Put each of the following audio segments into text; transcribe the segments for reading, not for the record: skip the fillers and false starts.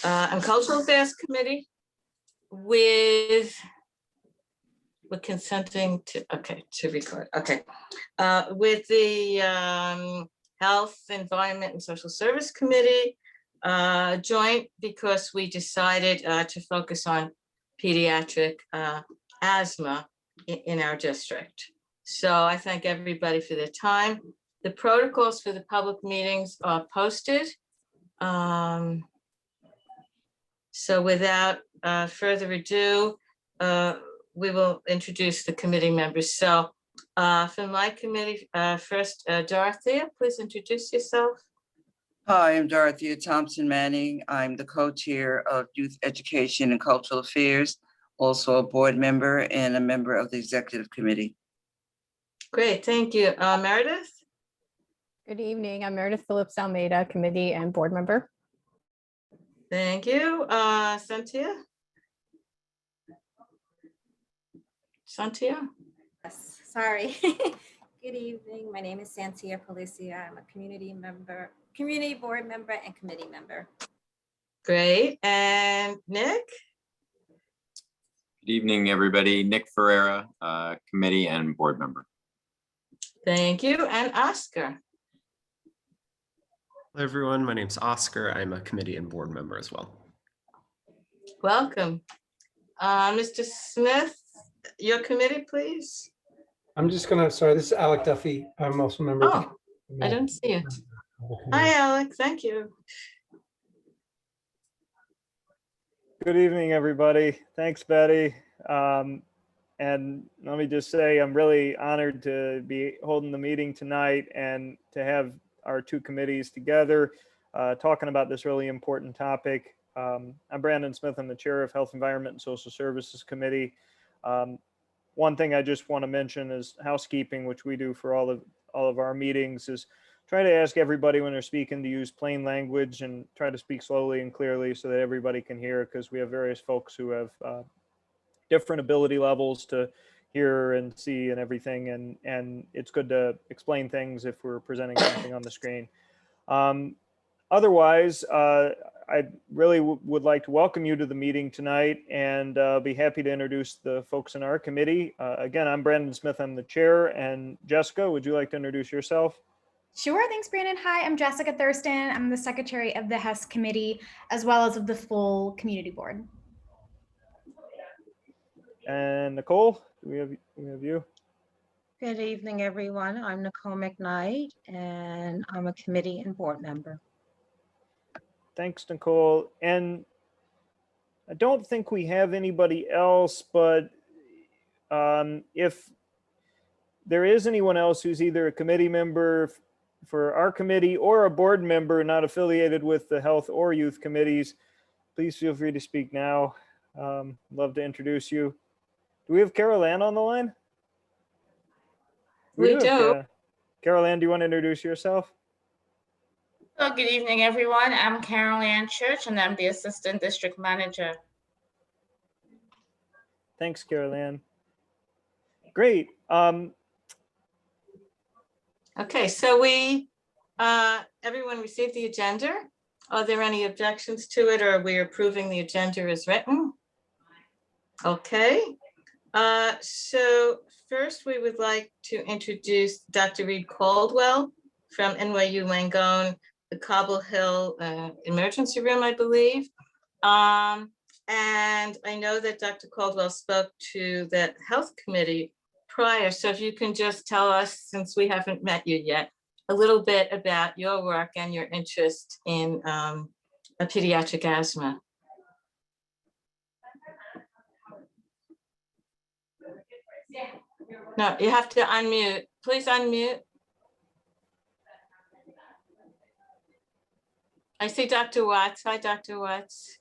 and Cultural Affairs Committee we're consenting to, to record, with the Health, Environment, and Social Service Committee, joint, because we decided to focus on pediatric asthma in our district. So I thank everybody for their time. The protocols for the public meetings are posted. So without further ado, we will introduce the committee members. So for my committee, first, Dorothea, please introduce yourself. Hi, I'm Dorothea Thompson Manning. I'm the co-chair of Youth Education and Cultural Affairs, also a board member and a member of the executive committee. Great, thank you. Meredith? Good evening. I'm Meredith Phillips Almeida, committee and board member. Thank you. Cynthia? Cynthia? Yes, sorry. Good evening. My name is Cynthia Policia. I'm a community board member and committee member. Great. And Nick? Good evening, everybody. Nick Ferreira, committee and board member. Thank you. And Oscar? Hello, everyone. My name's Oscar. I'm a committee and board member as well. Welcome. Mr. Smith, your committee, please. I'm just gonna, sorry, this is Alec Duffy. I'm also a member. Oh, I don't see you. Hi, Alec. Thank you. Good evening, everybody. Thanks, Betty. And let me just say, I'm really honored to be holding the meeting tonight and to have our two committees together talking about this really important topic. I'm Brandon Smith. I'm the chair of Health, Environment, and Social Services Committee. One thing I just want to mention is housekeeping, which we do for all of our meetings, is try to ask everybody when they're speaking to use plain language and try to speak slowly and clearly so that everybody can hear, because we have various folks who have different ability levels to hear and see and everything. And it's good to explain things if we're presenting something on the screen. Otherwise, I really would like to welcome you to the meeting tonight and be happy to introduce the folks in our committee. Again, I'm Brandon Smith, I'm the chair. And Jessica, would you like to introduce yourself? Sure, thanks, Brandon. Hi, I'm Jessica Thurston. I'm the secretary of the HESS committee, as well as of the full community board. And Nicole, we have you. Good evening, everyone. I'm Nicole McKnight, and I'm a committee and board member. Thanks, Nicole. And I don't think we have anybody else, but if there is anyone else who's either a committee member for our committee or a board member not affiliated with the health or youth committees, please feel free to speak now. Love to introduce you. Do we have Carol Ann on the line? We do. Carol Ann, do you want to introduce yourself? Well, good evening, everyone. I'm Carol Ann Church, and I'm the assistant district manager. Thanks, Carol Ann. Great. Okay, so everyone received the agenda. Are there any objections to it, or are we approving the agenda as written? Okay. So first we would like to introduce Dr. Reed Caldwell from NYU Langone, the Cobble Hill emergency room, I believe. And I know that Dr. Caldwell spoke to the health committee prior. So if you can just tell us, since we haven't met you yet, a little bit about your work and your interest in pediatric asthma. No, you have to unmute. Please unmute. I see Dr. Watts. Hi, Dr. Watts.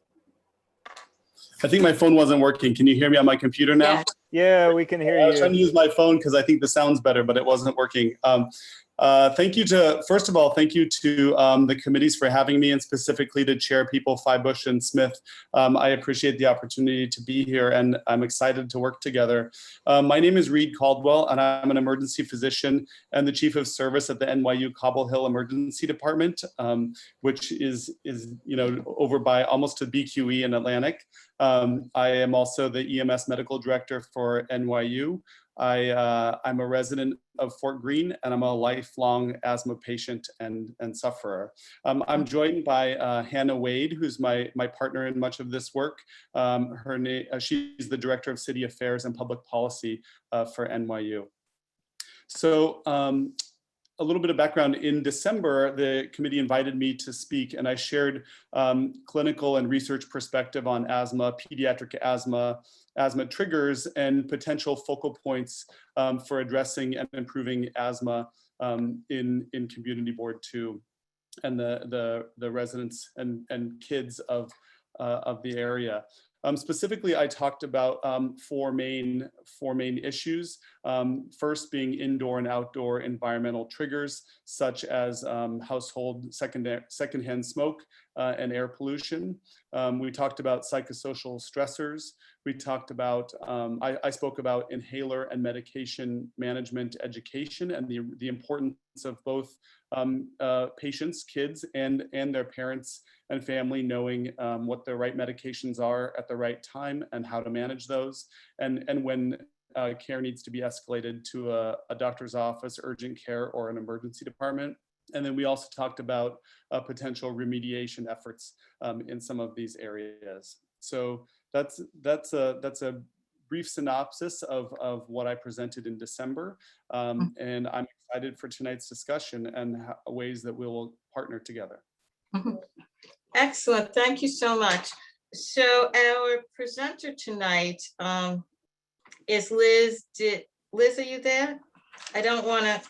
I think my phone wasn't working. Can you hear me on my computer now? Yeah. Yeah, we can hear you. I was trying to use my phone because I think the sound's better, but it wasn't working. Thank you first of all, thank you to the committees for having me, and specifically to Chair People Flybush and Smith. I appreciate the opportunity to be here, and I'm excited to work together. My name is Reed Caldwell, and I'm an emergency physician and the Chief of Service at the NYU Cobble Hill Emergency Department, which is over by almost to BQE in Atlantic. I am also the EMS Medical Director for NYU. I'm a resident of Fort Greene, and I'm a lifelong asthma patient and sufferer. I'm joined by Hannah Wade, who's my partner in much of this work. She's the Director of City Affairs and Public Policy for NYU. So a little bit of background. In December, the committee invited me to speak, and I shared clinical and research perspective on asthma, pediatric asthma, asthma triggers, and potential focal points for addressing and improving asthma in Community Board 2 and the residents and kids of the area. Specifically, I talked about four main issues. First being indoor and outdoor environmental triggers, such as household secondhand smoke and air pollution. We talked about psychosocial stressors. We talked about, I spoke about inhaler and medication management education and the importance of both patients, kids, and their parents and family knowing what the right medications are at the right time and how to manage those, and when care needs to be escalated to a doctor's office, urgent care, or an emergency department. And then we also talked about potential remediation efforts in some of these areas. So that's a brief synopsis of what I presented in December, and I'm excited for tonight's discussion and ways that we will partner together. Excellent, thank you so much. So our presenter tonight is Liz. Liz, are you there? I don't want to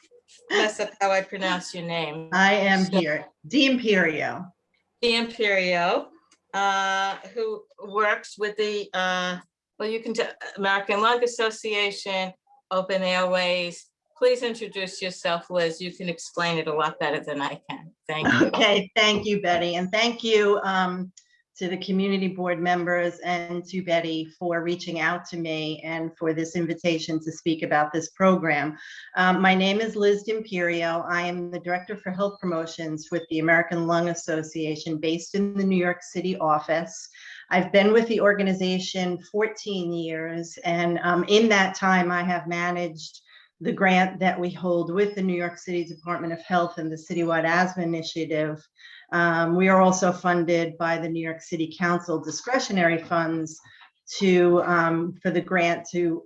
mess up how I pronounce your name. I am here, D'Imperio. D'Imperio, who works with the, well, you can, American Lung Association, Open Airways. Please introduce yourself, Liz. You can explain it a lot better than I can. Thank you. Okay, thank you, Betty. And thank you to the community board members and to Betty for reaching out to me and for this invitation to speak about this program. My name is Liz D'Imperio. I am the Director for Health Promotions with the American Lung Association based in the New York City office. I've been with the organization 14 years, and in that time I have managed the grant that we hold with the New York City Department of Health and the Citywide Asthma Initiative. We are also funded by the New York City Council discretionary funds for the grant to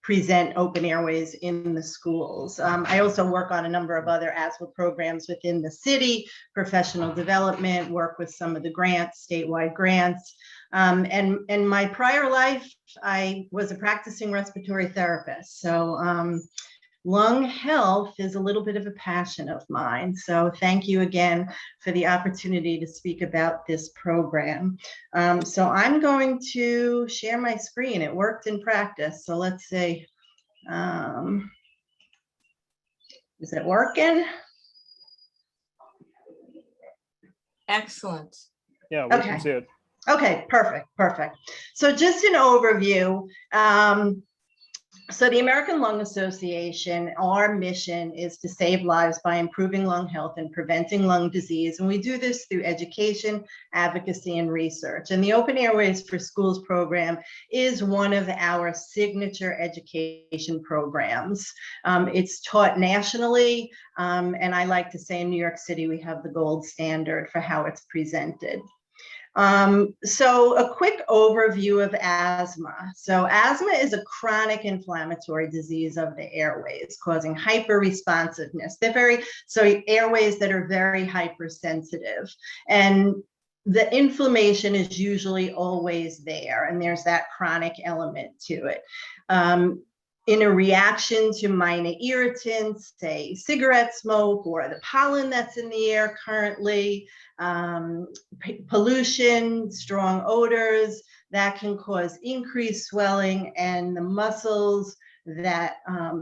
present open airways in the schools. I also work on a number of other asthma programs within the city, professional development, work with some of the grants, statewide grants. And in my prior life, I was a practicing respiratory therapist. So lung health is a little bit of a passion of mine. So thank you again for the opportunity to speak about this program. So I'm going to share my screen. It worked in practice. So let's see. Is it working? Excellent. Yeah, we can see it. Okay, perfect. So just an overview. So the American Lung Association, our mission is to save lives by improving lung health and preventing lung disease. And we do this through education, advocacy, and research. And the Open Airways for Schools program is one of our signature education programs. It's taught nationally. And I like to say in New York City, we have the gold standard for how it's presented. So a quick overview of asthma. So asthma is a chronic inflammatory disease of the airways causing hyperresponsiveness. So airways that are very hypersensitive, and the inflammation is usually always there, and there's that chronic element to it. In a reaction to minor irritants, say cigarette smoke or the pollen that's in the air currently, pollution, strong odors, that can cause increased swelling, and the muscles that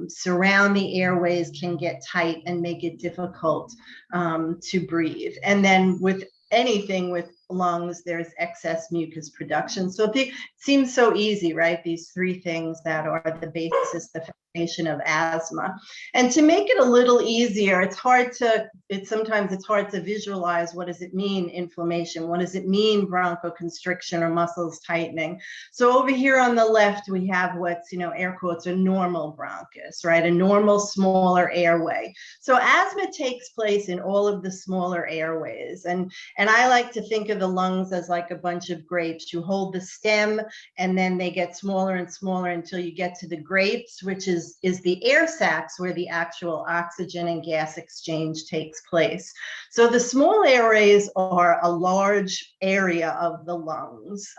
surround the airways can get tight and make it difficult to breathe. And then with anything with lungs, there's excess mucus production. So it seems so easy, right? These three things that are the basis, the foundation of asthma. And to make it a little easier, sometimes it's hard to visualize, what does it mean, inflammation? What does it mean, bronchoconstriction or muscles tightening? So over here on the left, we have what's, air quotes, a normal bronchus, right? A normal, smaller airway. So asthma takes place in all of the smaller airways. And I like to think of the lungs as like a bunch of grapes. You hold the stem and then they get smaller and smaller until you get to the grapes, which is the air sacs where the actual oxygen and gas exchange takes place. So the small airways are a large area of the lungs,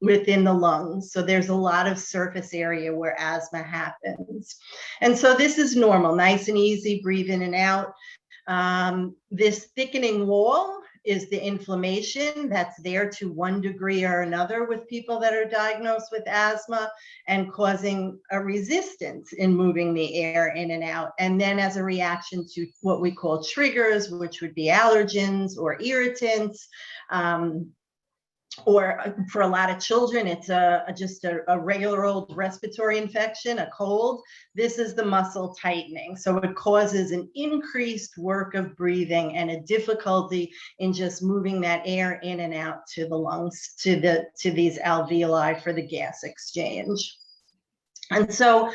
within the lungs. So there's a lot of surface area where asthma happens. And so this is normal, nice and easy, breathe in and out. This thickening wall is the inflammation that's there to one degree or another with people that are diagnosed with asthma and causing a resistance in moving the air in and out. And then as a reaction to what we call triggers, which would be allergens or irritants, or for a lot of children, it's just a regular old respiratory infection, a cold. This is the muscle tightening. So it causes an increased work of breathing and a difficulty in just moving that air in and out to the lungs, to these alveoli for the gas exchange. And so,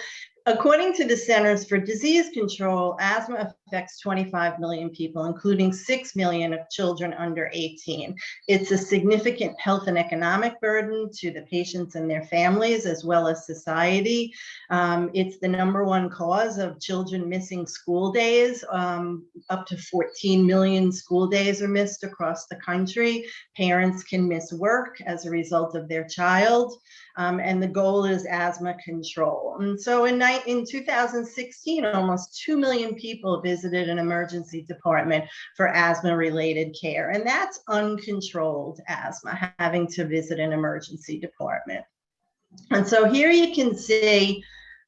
according to the Centers for Disease Control, asthma affects 25 million people, including 6 million of children under 18. It's a significant health and economic burden to the patients and their families, as well as society. It's the #1 cause of children missing school days. Up to 14 million school days are missed across the country. Parents can miss work as a result of their child. And the goal is asthma control. And so in 2016, almost 2 million people visited an emergency department for asthma-related care. And that's uncontrolled asthma, having to visit an emergency department. And so here you can see,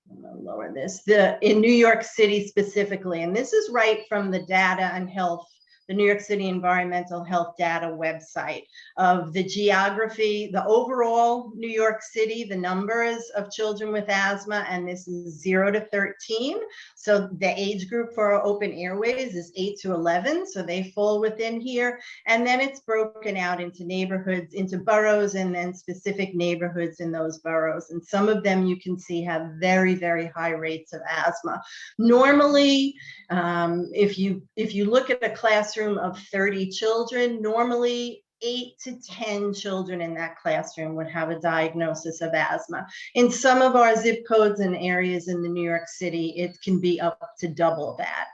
I'm gonna lower this, in New York City specifically, and this is right from the data and health, the New York City Environmental Health Data website, of the geography, the overall New York City, the numbers of children with asthma, and this is 0 to 13. So the age group for our open airways is 8 to 11. So they fall within here. And then it's broken out into neighborhoods, into boroughs, and then specific neighborhoods in those boroughs. And some of them you can see have very, very high rates of asthma. Normally, if you look at a classroom of 30 children, normally 8 to 10 children in that classroom would have a diagnosis of asthma. In some of our zip codes and areas in the New York City, it can be up to double that,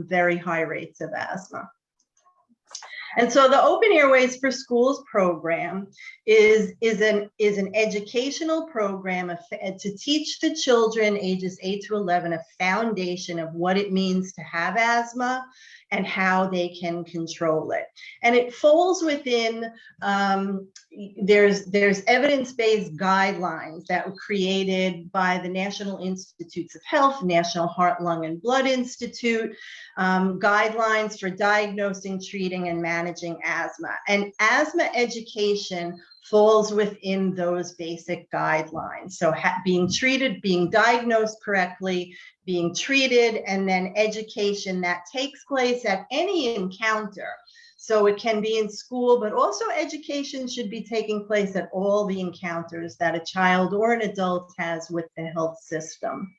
very high rates of asthma. And so the Open Airways for Schools program is an educational program to teach the children ages 8 to 11 a foundation of what it means to have asthma and how they can control it. And it falls within, there's evidence-based guidelines that were created by the National Institutes of Health, National Heart, Lung, and Blood Institute, guidelines for diagnosing, treating, and managing asthma. And asthma education falls within those basic guidelines. So being treated, being diagnosed correctly, being treated, and then education that takes place at any encounter. So it can be in school, but also education should be taking place at all the encounters that a child or an adult has with the health system.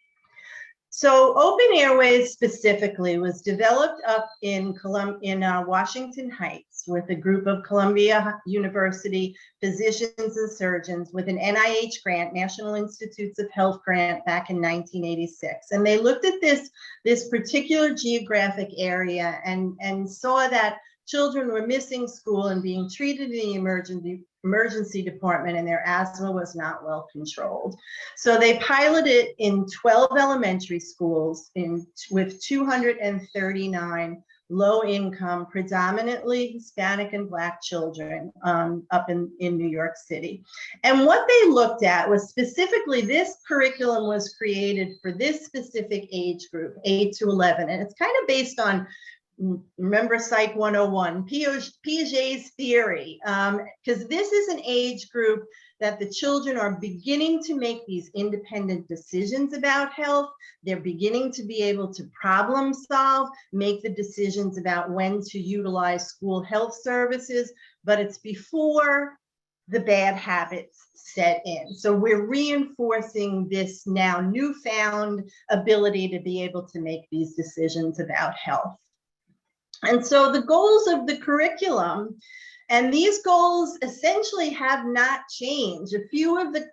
So Open Airways specifically was developed up in Washington Heights with a group of Columbia University physicians and surgeons with an NIH grant, National Institutes of Health grant, back in 1986. And they looked at this particular geographic area and saw that children were missing school and being treated in the emergency department, and their asthma was not well controlled. So they piloted in 12 elementary schools with 239 low income, predominantly Hispanic and Black children up in New York City. And what they looked at was specifically this curriculum was created for this specific age group, 8 to 11. And it's kind of based on, remember Psych 101, Piaget's theory, because this is an age group that the children are beginning to make these independent decisions about health. They're beginning to be able to problem solve, make the decisions about when to utilize school health services, but it's before the bad habits set in. So we're reinforcing this now newfound ability to be able to make these decisions about health. And so the goals of the curriculum, and these goals essentially have not changed. A few of the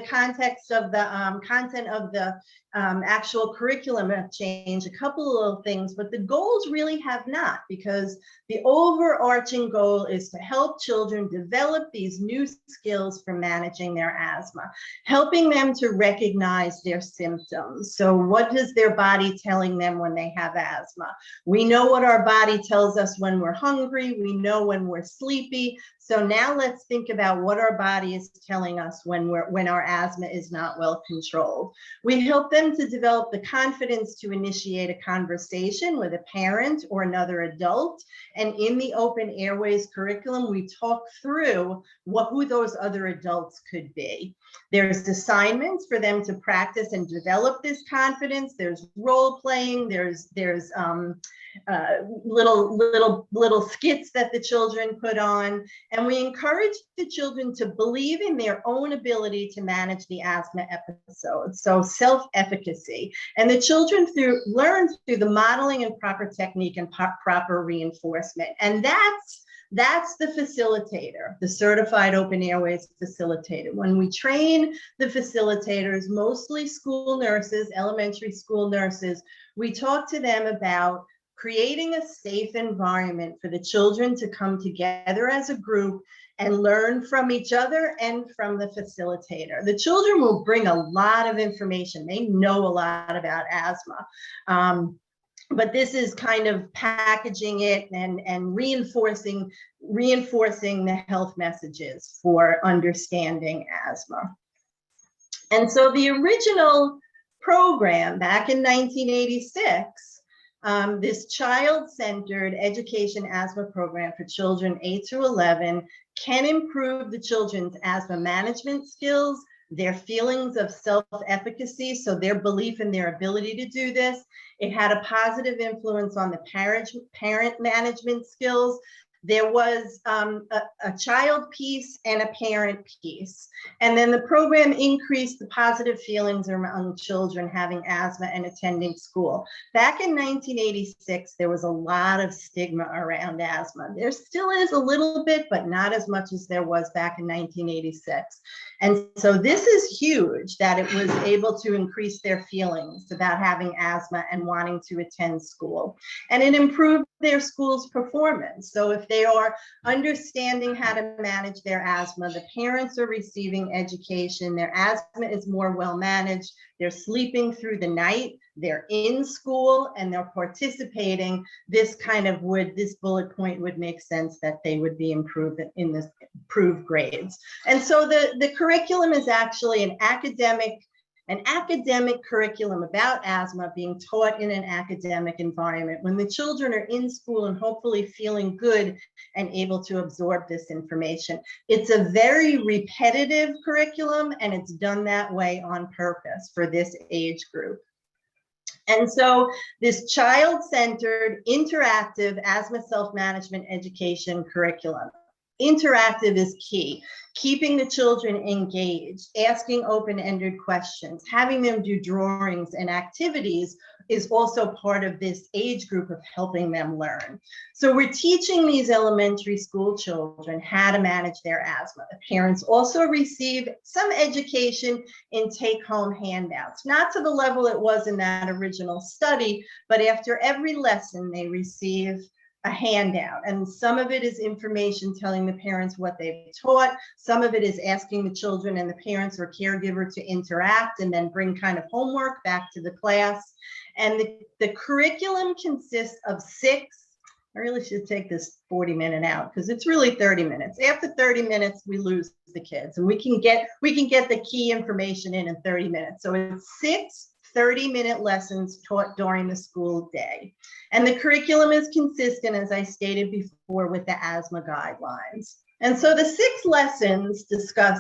context of the content of the actual curriculum have changed, a couple of little things, but the goals really have not, because the overarching goal is to help children develop these new skills for managing their asthma, helping them to recognize their symptoms. So what is their body telling them when they have asthma? We know what our body tells us when we're hungry. We know when we're sleepy. So now let's think about what our body is telling us when our asthma is not well controlled. We help them to develop the confidence to initiate a conversation with a parent or another adult. And in the Open Airways curriculum, we talk through who those other adults could be. There's assignments for them to practice and develop this confidence. There's role playing. There's little skits that the children put on. And we encourage the children to believe in their own ability to manage the asthma episode. So self-efficacy. And the children learn through the modeling and proper technique and proper reinforcement. And that's the facilitator, the certified Open Airways facilitator. When we train the facilitators, mostly school nurses, elementary school nurses, we talk to them about creating a safe environment for the children to come together as a group and learn from each other and from the facilitator. The children will bring a lot of information. They know a lot about asthma. But this is kind of packaging it and reinforcing the health messages for understanding asthma. And so the original program back in 1986, this child-centered education asthma program for children 8 to 11 can improve the children's asthma management skills, their feelings of self-efficacy, so their belief in their ability to do this. It had a positive influence on the parent management skills. There was a child piece and a parent piece. And then the program increased the positive feelings among children having asthma and attending school. Back in 1986, there was a lot of stigma around asthma. There still is a little bit, but not as much as there was back in 1986. And so this is huge that it was able to increase their feelings about having asthma and wanting to attend school. And it improved their school's performance. So if they are understanding how to manage their asthma, the parents are receiving education, their asthma is more well managed, they're sleeping through the night, they're in school and they're participating, this bullet point would make sense that they would be improved in this improved grades. And so the curriculum is actually an academic curriculum about asthma being taught in an academic environment when the children are in school and hopefully feeling good and able to absorb this information. It's a very repetitive curriculum and it's done that way on purpose for this age group. And so this child-centered, interactive asthma self-management education curriculum. Interactive is key. Keeping the children engaged, asking open-ended questions, having them do drawings and activities is also part of this age group of helping them learn. So we're teaching these elementary school children how to manage their asthma. The parents also receive some education in take-home handouts, not to the level it was in that original study, but after every lesson they receive a handout, and some of it is information telling the parents what they've taught. Some of it is asking the children and the parents or caregiver to interact and then bring kind of homework back to the class. And the curriculum consists of 6 I really should take this 40-minute out because it's really 30 minutes. After 30 minutes, we lose the kids, and we can get the key information in 30 minutes. So it's 6 30-minute lessons taught during the school day. And the curriculum is consistent, as I stated before, with the asthma guidelines. And so the 6 lessons discuss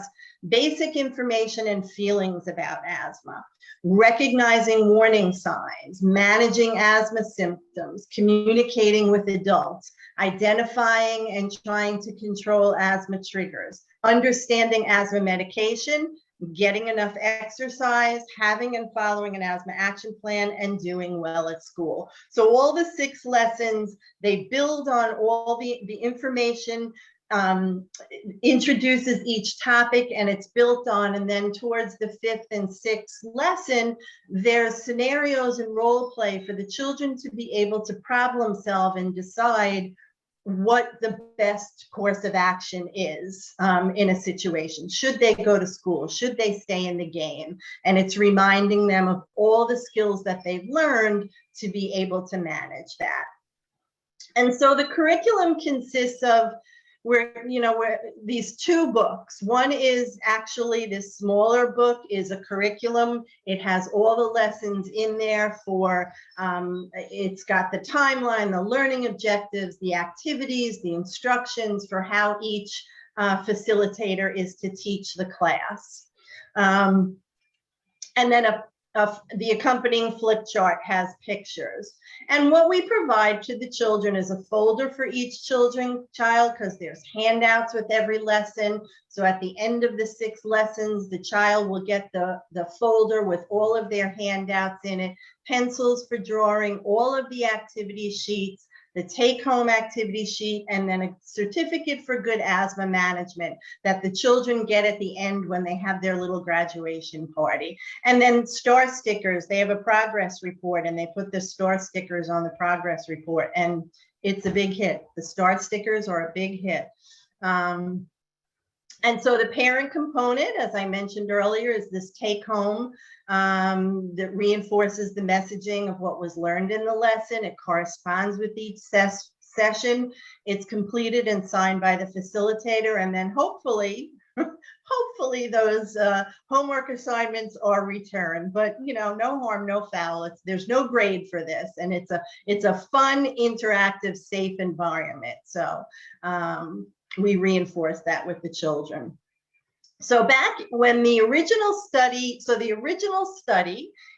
basic information and feelings about asthma, recognizing warning signs, managing asthma symptoms, communicating with adults, identifying and trying to control asthma triggers, understanding asthma medication, getting enough exercise, having and following an asthma action plan, and doing well at school. So all the 6 lessons, they build on all the information, introduces each topic, and it's built on, and then towards the 5th and 6th lesson, there's scenarios and role play for the children to be able to problem solve and decide what the best course of action is in a situation. Should they go to school? Should they stay in the game? And it's reminding them of all the skills that they've learned to be able to manage that. And so the curriculum consists of these 2 books. One is actually this smaller book is a curriculum. It has all the lessons in there for, it's got the timeline, the learning objectives, the activities, the instructions for how each facilitator is to teach the class. And then the accompanying flip chart has pictures. And what we provide to the children is a folder for each child, because there's handouts with every lesson. So at the end of the 6 lessons, the child will get the folder with all of their handouts in it, pencils for drawing, all of the activity sheets, the take-home activity sheet, and then a certificate for good asthma management that the children get at the end when they have their little graduation party. And then star stickers. They have a progress report, and they put the star stickers on the progress report, and it's a big hit. The star stickers are a big hit. And so the parent component, as I mentioned earlier, is this take home that reinforces the messaging of what was learned in the lesson. It corresponds with each session. It's completed and signed by the facilitator. And then hopefully those homework assignments are returned. But no harm, no foul. There's no grade for this. And it's a fun, interactive, safe environment. So we reinforce that with the children. So back when the original study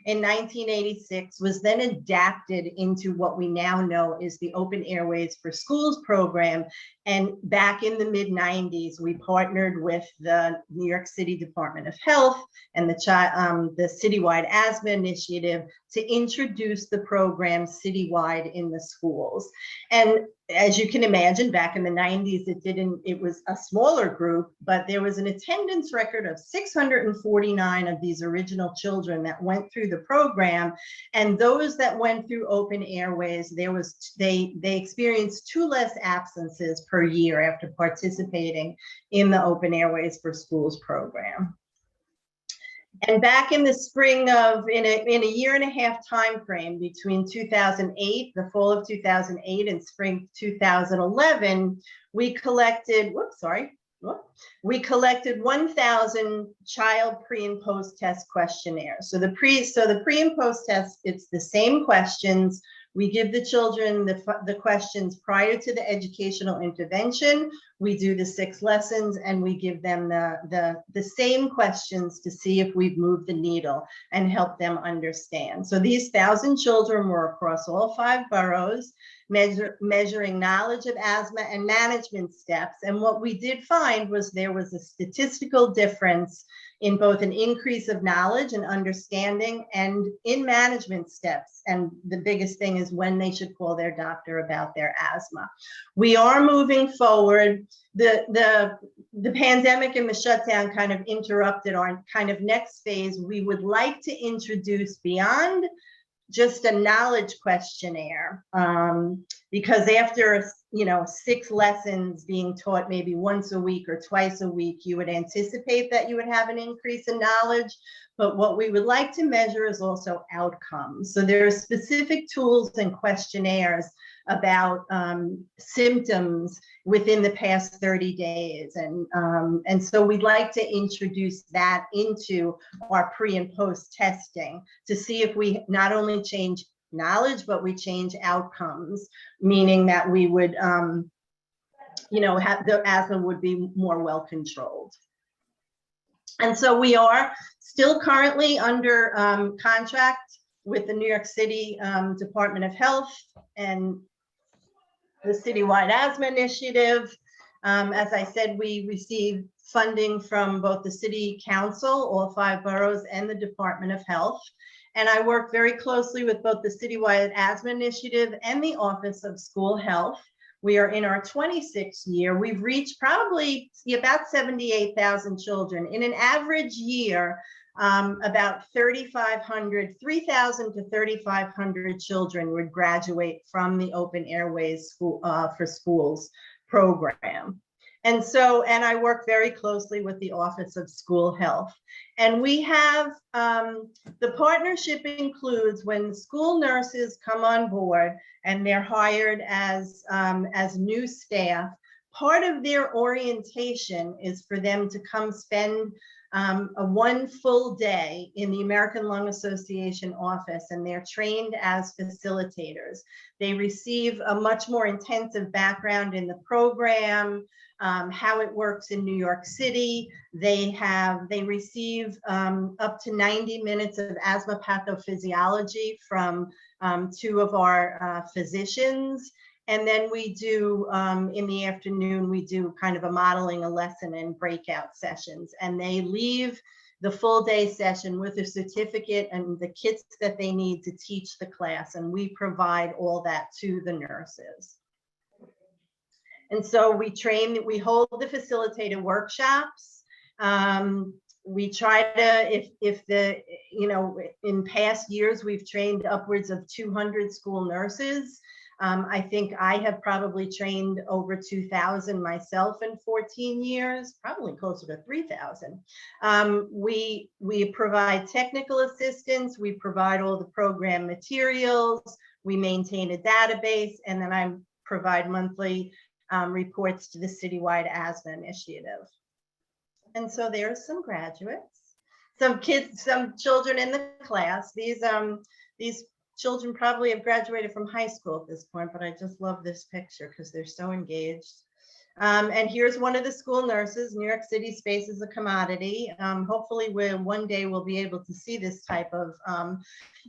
in 1986 was then adapted into what we now know is the Open Airways for Schools program. And back in the mid-90s, we partnered with the New York City Department of Health and the Citywide Asthma Initiative to introduce the program citywide in the schools. And as you can imagine, back in the 90s, it was a smaller group, but there was an attendance record of 649 of these original children that went through the program. And those that went through Open Airways, they experienced 2 less absences per year after participating in the Open Airways for Schools program. And back in the spring of, in a year and a half time frame between 2008, the fall of 2008 and spring 2011, we collected, we collected 1,000 child pre and post test questionnaires. So the pre and post test, it's the same questions. We give the children the questions prior to the educational intervention. We do the 6 lessons, and we give them the same questions to see if we've moved the needle and help them understand. So these 1,000 children were across all 5 boroughs, measuring knowledge of asthma and management steps. And what we did find was there was a statistical difference in both an increase of knowledge and understanding and in management steps. And the biggest thing is when they should call their doctor about their asthma. We are moving forward. The pandemic and the shutdown kind of interrupted our kind of next phase. We would like to introduce beyond just a knowledge questionnaire, because after 6 lessons being taught maybe once a week or twice a week, you would anticipate that you would have an increase in knowledge. But what we would like to measure is also outcomes. So there are specific tools and questionnaires about symptoms within the past 30 days. And so we'd like to introduce that into our pre and post testing to see if we not only change knowledge, but we change outcomes, meaning that we would, you know, have the asthma would be more well controlled. And so we are still currently under contract with the New York City Department of Health and the Citywide Asthma Initiative. As I said, we received funding from both the City Council, all 5 boroughs, and the Department of Health. And I work very closely with both the Citywide Asthma Initiative and the Office of School Health. We are in our 26th year. We've reached probably about 78,000 children. In an average year, about 3,000 to 3,500 children would graduate from the Open Airways School for Schools program. And so, and I work very closely with the Office of School Health. And we have, the partnership includes when school nurses come on board and they're hired as new staff, part of their orientation is for them to come spend a 1 full day in the American Lung Association office, and they're trained as facilitators. They receive a much more intensive background in the program, how it works in New York City. They receive up to 90 minutes of asthma pathophysiology from 2 of our physicians. And then we do, in the afternoon, we do kind of a modeling a lesson and breakout sessions. And they leave the full day session with a certificate and the kits that they need to teach the class. And we provide all that to the nurses. And so we hold the facilitated workshops. We try to, if the, you know, in past years, we've trained upwards of 200 school nurses. I think I have probably trained over 2,000 myself in 14 years, probably closer to 3,000. We provide technical assistance. We provide all the program materials. We maintain a database, and then I provide monthly reports to the Citywide Asthma Initiative. And so there's some graduates, some kids, some children in the class. These children probably have graduated from high school at this point, but I just love this picture because they're so engaged. And here's one of the school nurses. New York City space is a commodity. Hopefully one day we'll be able to see this type of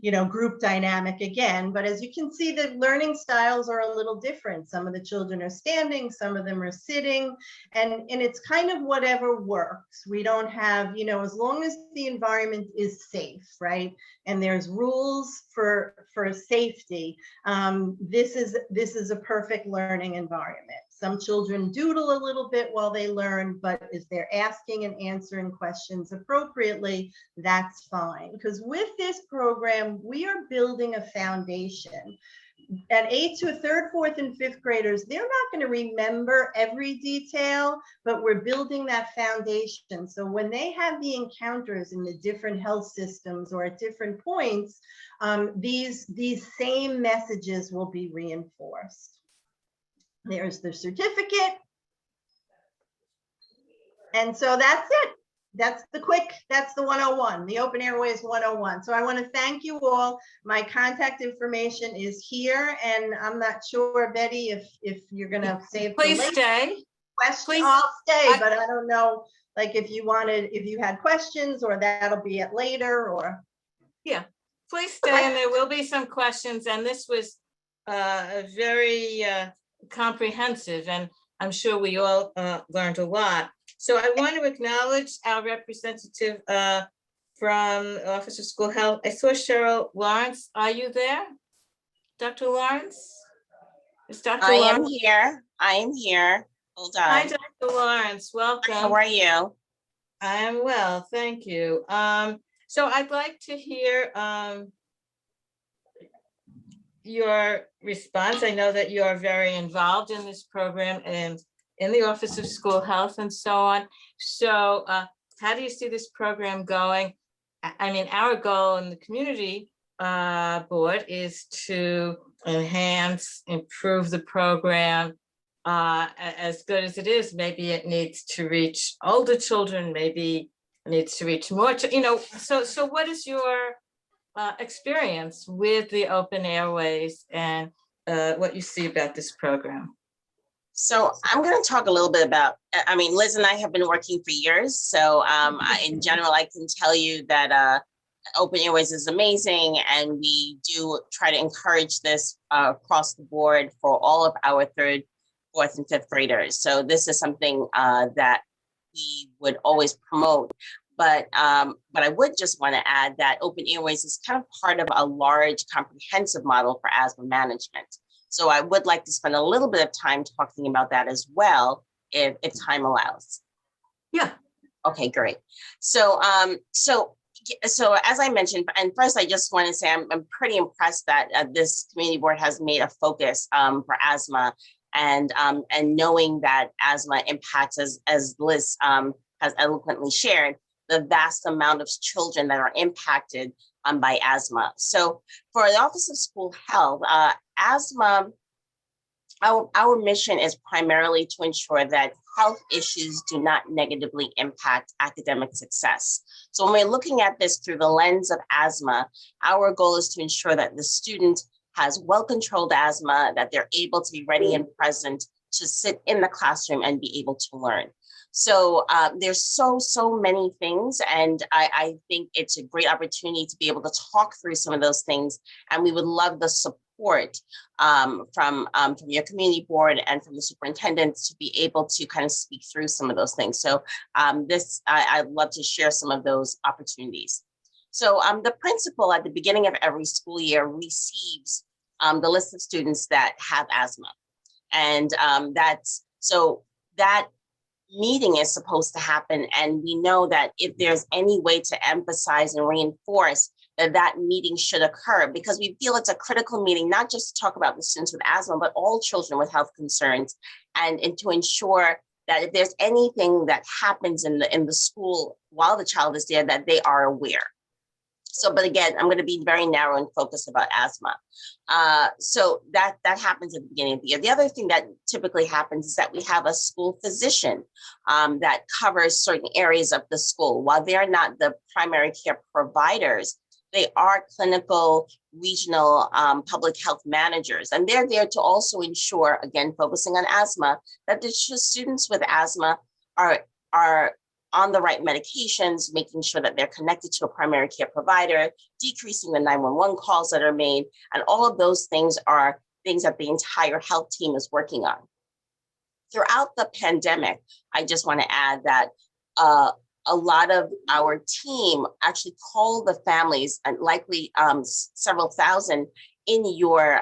you know, group dynamic again. But as you can see, the learning styles are a little different. Some of the children are standing, some of them are sitting, and it's kind of whatever works. We don't have, you know, as long as the environment is safe, right? And there's rules for safety. This is a perfect learning environment. Some children doodle a little bit while they learn, but if they're asking and answering questions appropriately, that's fine. Because with this program, we are building a foundation. At 8th to 3rd, 4th, and 5th graders, they're not going to remember every detail, but we're building that foundation. So when they have the encounters in the different health systems or at different points, these same messages will be reinforced. There's the certificate. And so that's it. That's the 101, the Open Airways 101. So I want to thank you all. My contact information is here, and I'm not sure, Betty, if you're going to save. Please stay. Please. I'll stay, but I don't know, like if you had questions, or that'll be it later, or. Yeah, please stay, and there will be some questions. And this was very comprehensive, and I'm sure we all learned a lot. So I want to acknowledge our representative from Office of School Health. I saw Cheryl Lawrence. Are you there? Dr. Lawrence? Is Dr. I Lawrence? am here. I am here. Hold on. Hi, Dr. Lawrence. Welcome. How are you? I am well, thank you. So I'd like to hear your response. I know that you are very involved in this program and in the Office of School Health and so on. So how do you see this program going? I mean, our goal in the community board is to enhance, improve the program. As good as it is, maybe it needs to reach older children, maybe it needs to reach more, so what is your experience with the open airways and what you see about this program? So I'm going to talk a little bit about, I mean, Liz and I have been working for years. So in general, I can tell you that Open Airways is amazing. And we do try to encourage this across the board for all of our 3rd, 4th, and 5th graders. So this is something that we would always promote. But I would just want to add that Open Airways is kind of part of a large comprehensive model for asthma management. So I would like to spend a little bit of time talking about that as well, if time allows. Yeah. Okay, great. So as I mentioned, and first I just want to say I'm pretty impressed that this community board has made a focus for asthma, and knowing that asthma impacts, as Liz has eloquently shared, the vast amount of children that are impacted by asthma. So for the Office of School Health, asthma, our mission is primarily to ensure that health issues do not negatively impact academic success. So when we're looking at this through the lens of asthma, our goal is to ensure that the student has well-controlled asthma, that they're able to be ready and present to sit in the classroom and be able to learn. So there's so many things, and I think it's a great opportunity to be able to talk through some of those things, and we would love the support from your community board and from the superintendents to be able to kind of speak through some of those things. So I'd love to share some of those opportunities. So the principal at the beginning of every school year receives the list of students that have asthma, and that meeting is supposed to happen. And we know that if there's any way to emphasize and reinforce that meeting should occur, because we feel it's a critical meeting, not just to talk about the students with asthma, but all children with health concerns, and to ensure that if there's anything that happens in the school while the child is there, that they are aware. So, but again, I'm going to be very narrow and focused about asthma. So that happens at the beginning of the year. The other thing that typically happens is that we have a school physician that covers certain areas of the school. While they're not the primary care providers, they are clinical, regional public health managers. And they're there to also ensure, again, focusing on asthma, that the students with asthma are on the right medications, making sure that they're connected to a primary care provider, decreasing the 911 calls that are made. And all of those things are things that the entire health team is working on. Throughout the pandemic, I just want to add that a lot of our team actually called the families, and likely several thousand in your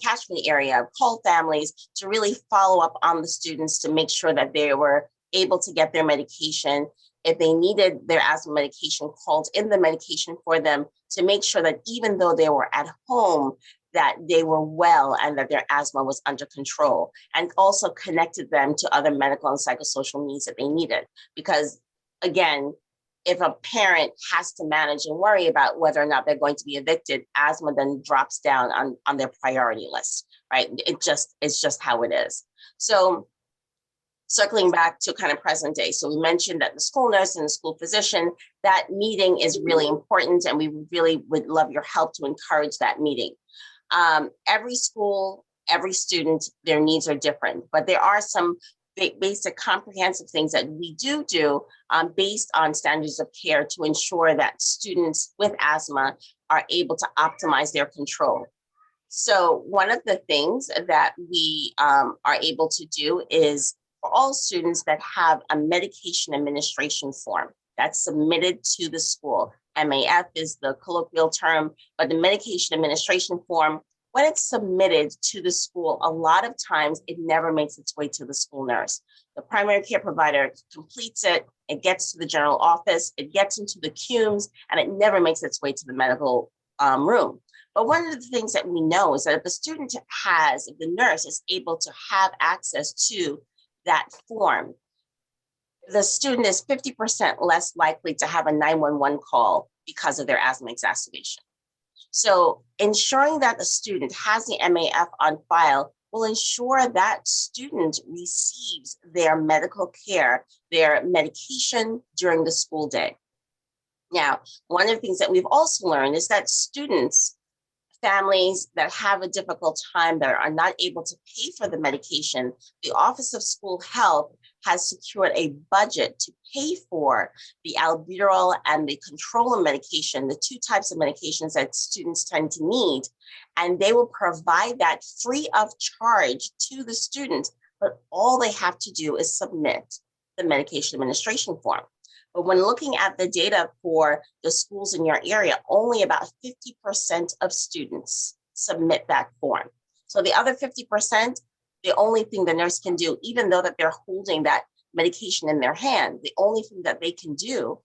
catchment area, call families to really follow up on the students to make sure that they were able to get their medication. If they needed their asthma medication, called in the medication for them to make sure that even though they were at home, that they were well and that their asthma was under control, and also connected them to other medical and psychosocial needs that they needed. Because again, if a parent has to manage and worry about whether or not they're going to be evicted, asthma then drops down on their priority list, right? It's just how it is. So circling back to kind of present day. So we mentioned that the school nurse and the school physician, that meeting is really important, and we really would love your help to encourage that meeting. Every school, every student, their needs are different, but there are some basic comprehensive things that we do based on standards of care to ensure that students with asthma are able to optimize their control. So one of the things that we are able to do is for all students that have a medication administration form that's submitted to the school. MAF is the colloquial term, but the medication administration form, when it's submitted to the school, a lot of times it never makes its way to the school nurse. The primary care provider completes it, it gets to the general office, it gets into the CUMES, and it never makes its way to the medical room. But one of the things that we know is that if the nurse is able to have access to that form, the student is 50% less likely to have a 911 call because of their asthma exacerbation. So ensuring that the student has the MAF on file will ensure that student receives their medical care, their medication during the school day. Now, one of the things that we've also learned is that students, families that have a difficult time, that are not able to pay for the medication, the Office of School Health has secured a budget to pay for the albuterol and the controller medication, the two types of medications that students tend to need. And they will provide that free of charge to the student, but all they have to do is submit the medication administration form. But when looking at the data for the schools in your area, only about 50% of students submit that form. So the other 50%, the only thing the nurse can do, even though that they're holding that medication in their hand, the only thing that they can do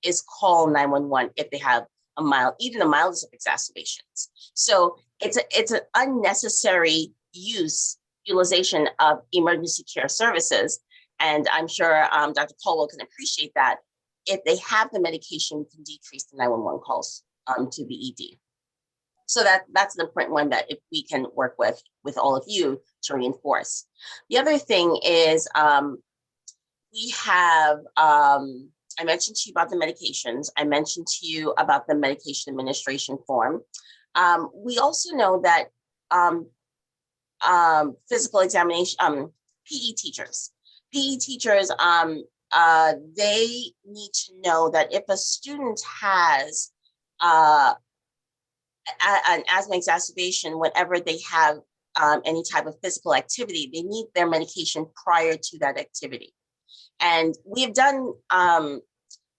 is call 911 if they have a mild, even the mildest of exacerbations. So it's an unnecessary utilization of emergency care services. And I'm sure Dr. Caldwell can appreciate that. If they have the medication, we can decrease the 911 calls to the ED. So that's an important one that if we can work with all of you to reinforce. The other thing is we have, I mentioned to you about the medications. I mentioned to you about the medication administration form. We also know that physical examination, PE teachers, they need to know that if a student has an asthma exacerbation, whenever they have any type of physical activity, they need their medication prior to that activity. And we've done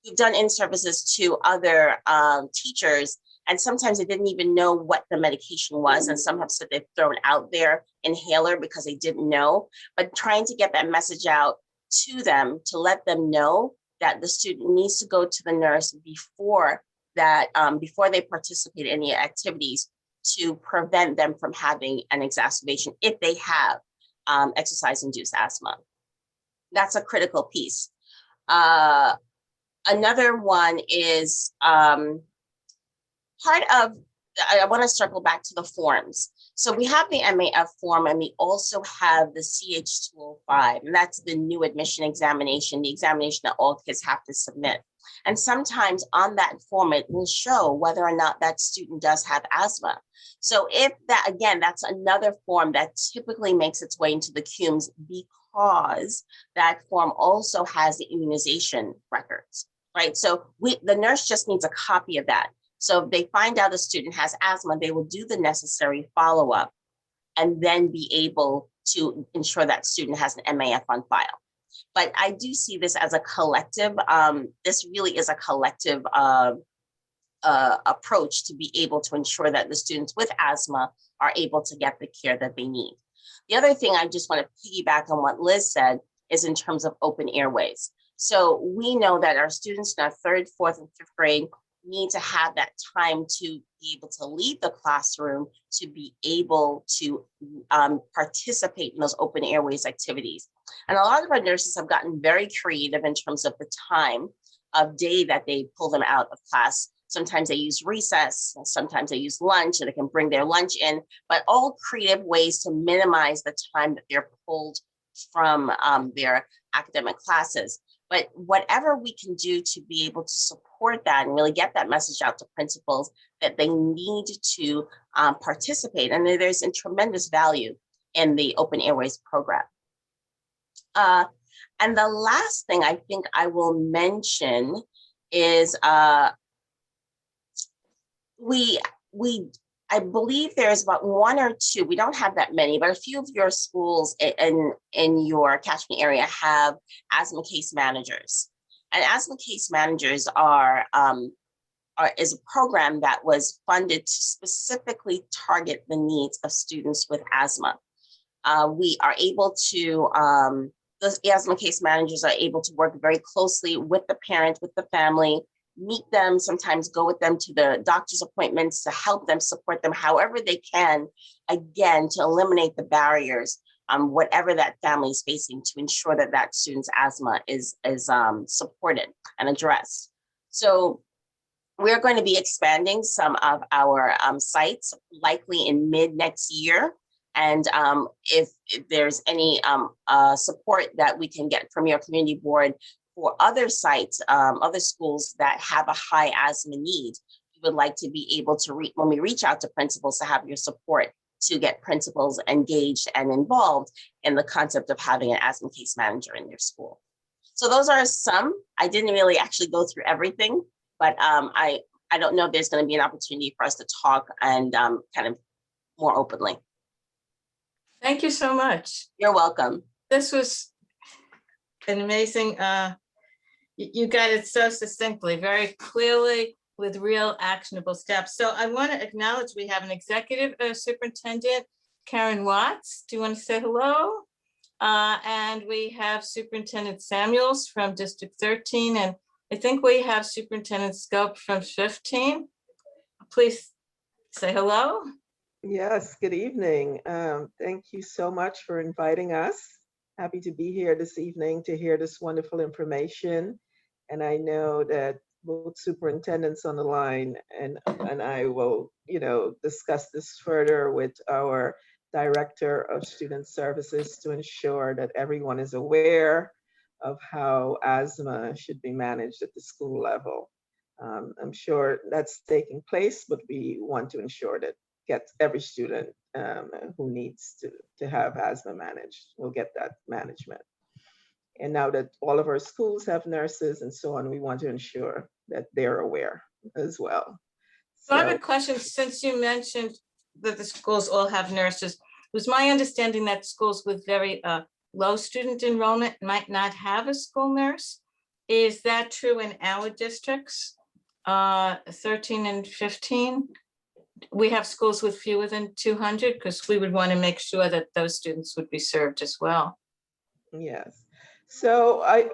in-services to other teachers, and sometimes they didn't even know what the medication was, and some have said they've thrown out their inhaler because they didn't know. But trying to get that message out to them to let them know that the student needs to go to the nurse before that, before they participate in any activities, to prevent them from having an exacerbation if they have exercise-induced asthma. That's a critical piece. Another one is part of, I want to circle back to the forms. So we have the MAF form, and we also have the CH205, and that's the new admission examination, the examination that all kids have to submit. And sometimes on that form, it will show whether or not that student does have asthma. So if that, again, that's another form that typically makes its way into the CUMES because that form also has the immunization records, right? So the nurse just needs a copy of that. So if they find out a student has asthma, they will do the necessary follow-up and then be able to ensure that student has an MAF on file. But I do see this as a collective, this really is a collective approach to be able to ensure that the students with asthma are able to get the care that they need. The other thing I just want to piggyback on what Liz said is in terms of open airways. So we know that our students in our 3rd, 4th, and 5th grade need to have that time to be able to leave the classroom, to be able to participate in those open airways activities. And a lot of our nurses have gotten very creative in terms of the time of day that they pull them out of class. Sometimes they use recess, sometimes they use lunch, and they can bring their lunch in, but all creative ways to minimize the time that they're pulled from their academic classes. But whatever we can do to be able to support that and really get that message out to principals that they need to participate, and there's a tremendous value in the Open Airways program. And the last thing I think I will mention is I believe there's about 1 or 2, we don't have that many, but a few of your schools in your catchment area have asthma case managers. And asthma case managers is a program that was funded to specifically target the needs of students with asthma. We are able to, the asthma case managers are able to work very closely with the parent, with the family, meet them, sometimes go with them to the doctor's appointments to help them, support them however they can, again, to eliminate the barriers, whatever that family is facing, to ensure that that student's asthma is supported and addressed. So We're going to be expanding some of our sites, likely in mid next year. And if there's any support that we can get from your community board for other sites, other schools that have a high asthma need, we would like to be able to, when we reach out to principals, to have your support to get principals engaged and involved in the concept of having an asthma case manager in their school. So those are some. I didn't really actually go through everything, but I don't know if there's going to be an opportunity for us to talk and kind of more openly. Thank you so much. You're welcome. This was an amazing, you got it so succinctly, very clearly, with real actionable steps. So I want to acknowledge we have an executive superintendent, Karen Watts. Do you want to say hello? And we have Superintendent Samuels from District 13, and I think we have Superintendent Scope from 15. Please say hello. Yes, good evening. Thank you so much for inviting us. Happy to be here this evening to hear this wonderful information. And I know that both superintendents on the line and I will, discuss this further with our Director of Student Services to ensure that everyone is aware of how asthma should be managed at the school level. I'm sure that's taking place, but we want to ensure that every student who needs to have asthma managed will get that management. And now that all of our schools have nurses and so on, we want to ensure that they're aware as well. So I have a question, since you mentioned that the schools all have nurses. It was my understanding that schools with very low student enrollment might not have a school nurse. Is that true in our districts, 13 and 15? We have schools with fewer than 200 because we would want to make sure that those students would be served as well. Yes. So I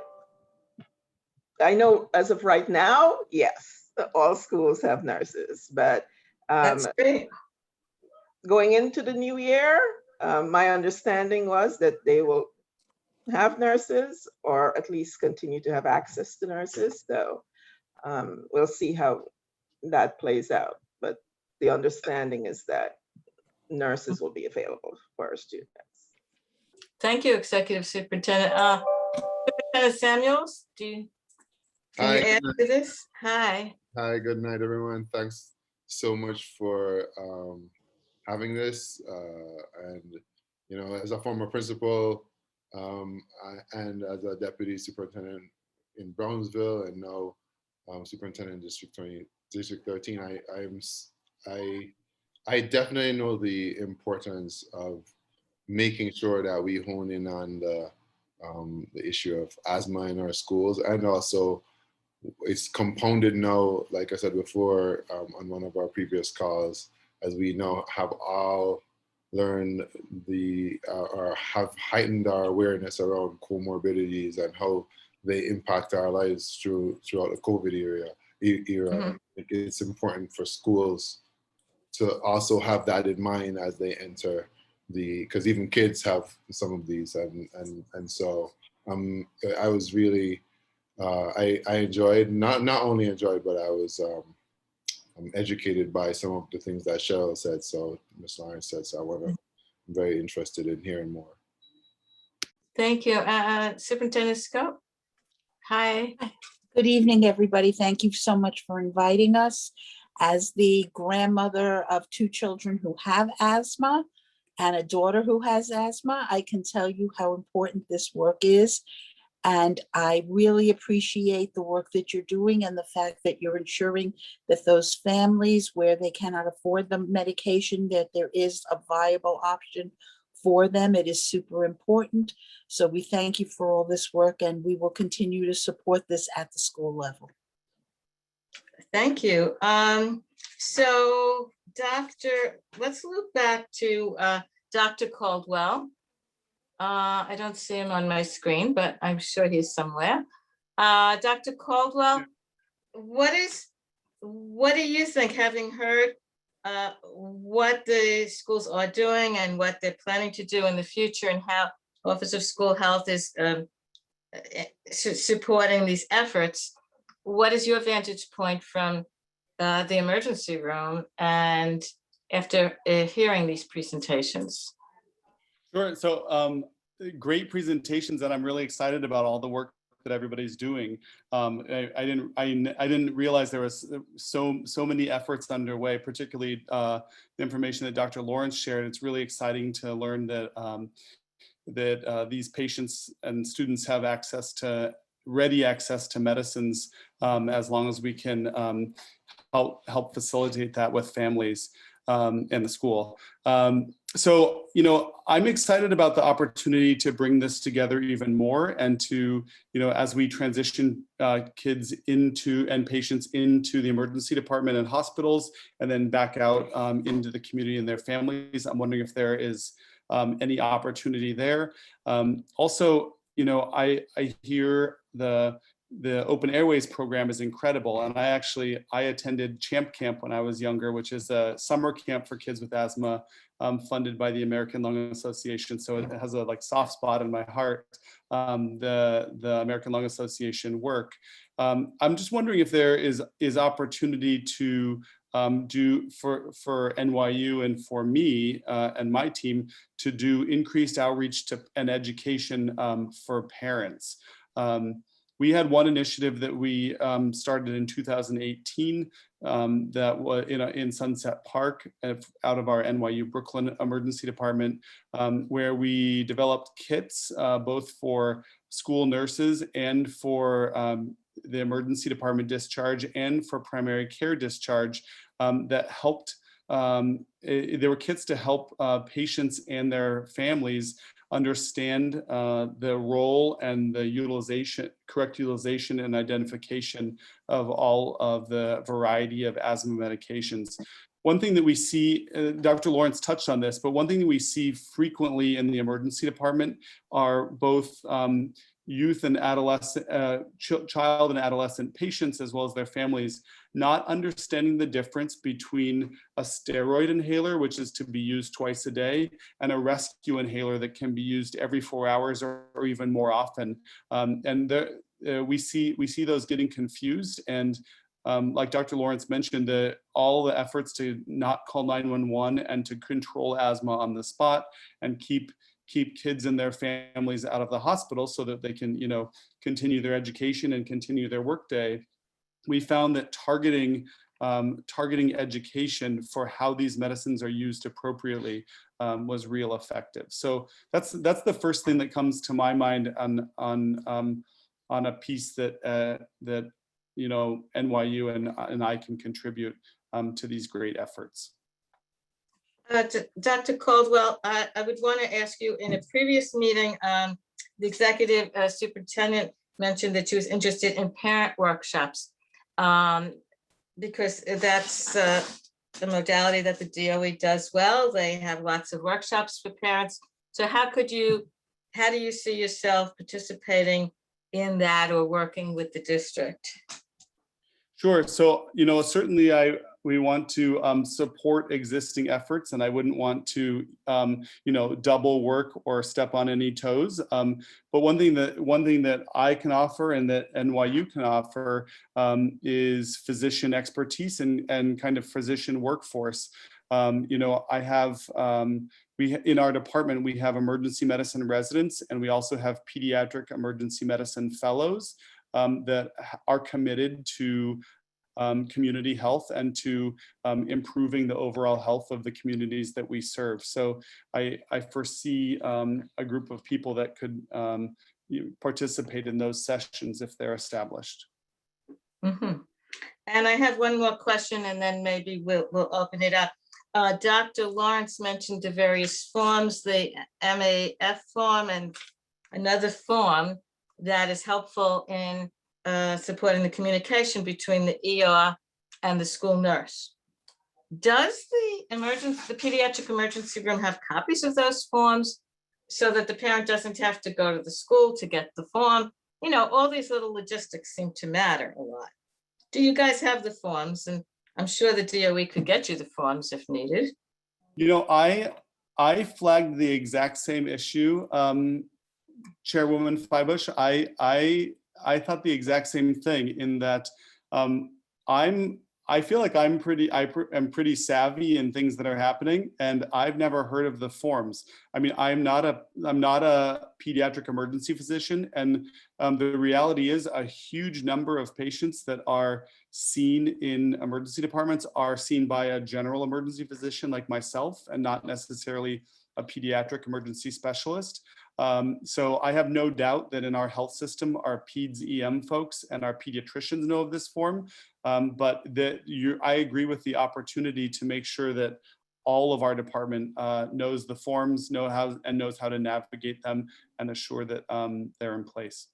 know as of right now, yes, all schools have nurses, but That's great. Going into the new year, my understanding was that they will have nurses or at least continue to have access to nurses. So we'll see how that plays out. But the understanding is that nurses will be available for our students. Thank you, Executive Superintendent. Superintendent Samuels, can you add to this? Hi. Hi, good night, everyone. Thanks so much for having this. And, as a former principal and as a deputy superintendent in Brownsville and now superintendent in District 13, I definitely know the importance of making sure that we hone in on the issue of asthma in our schools, and also it's compounded now, like I said before on one of our previous calls, as we now have all learned or have heightened our awareness around comorbidities and how they impact our lives throughout the COVID era. Mm-hmm. It's important for schools to also have that in mind as they enter because even kids have some of these, and so I was really I enjoyed, not only enjoyed, but I was educated by some of the things that Cheryl said. So Ms. Lawrence said, so I'm very interested in hearing more. Thank you. Superintendent Scope. Hi. Good evening, everybody. Thank you so much for inviting us. As the grandmother of 2 children who have asthma and a daughter who has asthma, I can tell you how important this work is. And I really appreciate the work that you're doing and the fact that you're ensuring that those families where they cannot afford the medication, that there is a viable option for them. It is super important. So we thank you for all this work, and we will continue to support this at the school level. Thank you. So let's loop back to Dr. Caldwell. I don't see him on my screen, but I'm sure he's somewhere. Dr. Caldwell, what do you think, having heard what the schools are doing and what they're planning to do in the future, and how Office of School Health is supporting these efforts? What is your vantage point from the emergency room and after hearing these presentations? Sure. So great presentations, and I'm really excited about all the work that everybody's doing. I didn't realize there was so many efforts underway, particularly the information that Dr. Lawrence shared. It's really exciting to learn that these patients and students have ready access to medicines, as long as we can help facilitate that with families and the school. So, I'm excited about the opportunity to bring this together even more, and to, as we transition kids and patients into the emergency department and hospitals, and then back out into the community and their families. I'm wondering if there is any opportunity there. Also, I hear the Open Airways program is incredible. And I attended Champ Camp when I was younger, which is a summer camp for kids with asthma, funded by the American Lung Association. So it has a soft spot in my heart, the American Lung Association work. I'm just wondering if there is opportunity to do for NYU and for me and my team to do increased outreach and education for parents. We had one initiative that we started in 2018 that was in Sunset Park out of our NYU Brooklyn Emergency Department, where we developed kits both for school nurses and for the emergency department discharge and for primary care discharge that helped. There were kits to help patients and their families understand the role and the correct utilization and identification of all of the variety of asthma medications. One thing that we see, Dr. Lawrence touched on this, but one thing that we see frequently in the emergency department are both youth and adolescent, child and adolescent patients, as well as their families, not understanding the difference between a steroid inhaler, which is to be used twice a day, and a rescue inhaler that can be used every 4 hours or even more often. We see those getting confused. And like Dr. Lawrence mentioned, all the efforts to not call 911 and to control asthma on the spot and keep kids and their families out of the hospital so that they can, continue their education and continue their workday. We found that targeting education for how these medicines are used appropriately was real effective. So that's the first thing that comes to my mind on a piece that NYU and I can contribute to these great efforts. Dr. Caldwell, I would want to ask you, in a previous meeting, the executive superintendent mentioned that she was interested in parent workshops, because that's the modality that the DOE does well. They have lots of workshops for parents. So how do you see yourself participating in that or working with the district? Sure. So, certainly we want to support existing efforts, and I wouldn't want to, double work or step on any toes. But one thing that I can offer and that NYU can offer is physician expertise and kind of physician workforce. I have, in our department, we have emergency medicine residents, and we also have pediatric emergency medicine fellows that are committed to community health and to improving the overall health of the communities that we serve. So I foresee a group of people that could participate in those sessions if they're established. Mm-hmm. And I have one more question, and then maybe we'll open it up. Dr. Lawrence mentioned the various forms, the MAF form and another form that is helpful in supporting the communication between the ER and the school nurse. Does the pediatric emergency room have copies of those forms so that the parent doesn't have to go to the school to get the form? All these little logistics seem to matter a lot. Do you guys have the forms? And I'm sure the DOE could get you the forms if needed. I flagged the exact same issue, Chairwoman Flybush. I thought the exact same thing, in that I'm I feel like I'm pretty savvy in things that are happening, and I've never heard of the forms. I mean, I'm not a pediatric emergency physician, and the reality is a huge number of patients that are seen in emergency departments are seen by a general emergency physician like myself, and not necessarily a pediatric emergency specialist. So I have no doubt that in our health system, our peds EM folks and our pediatricians know of this form, but I agree with the opportunity to make sure that all of our department knows the forms, knows how to navigate them and assure that they're in place.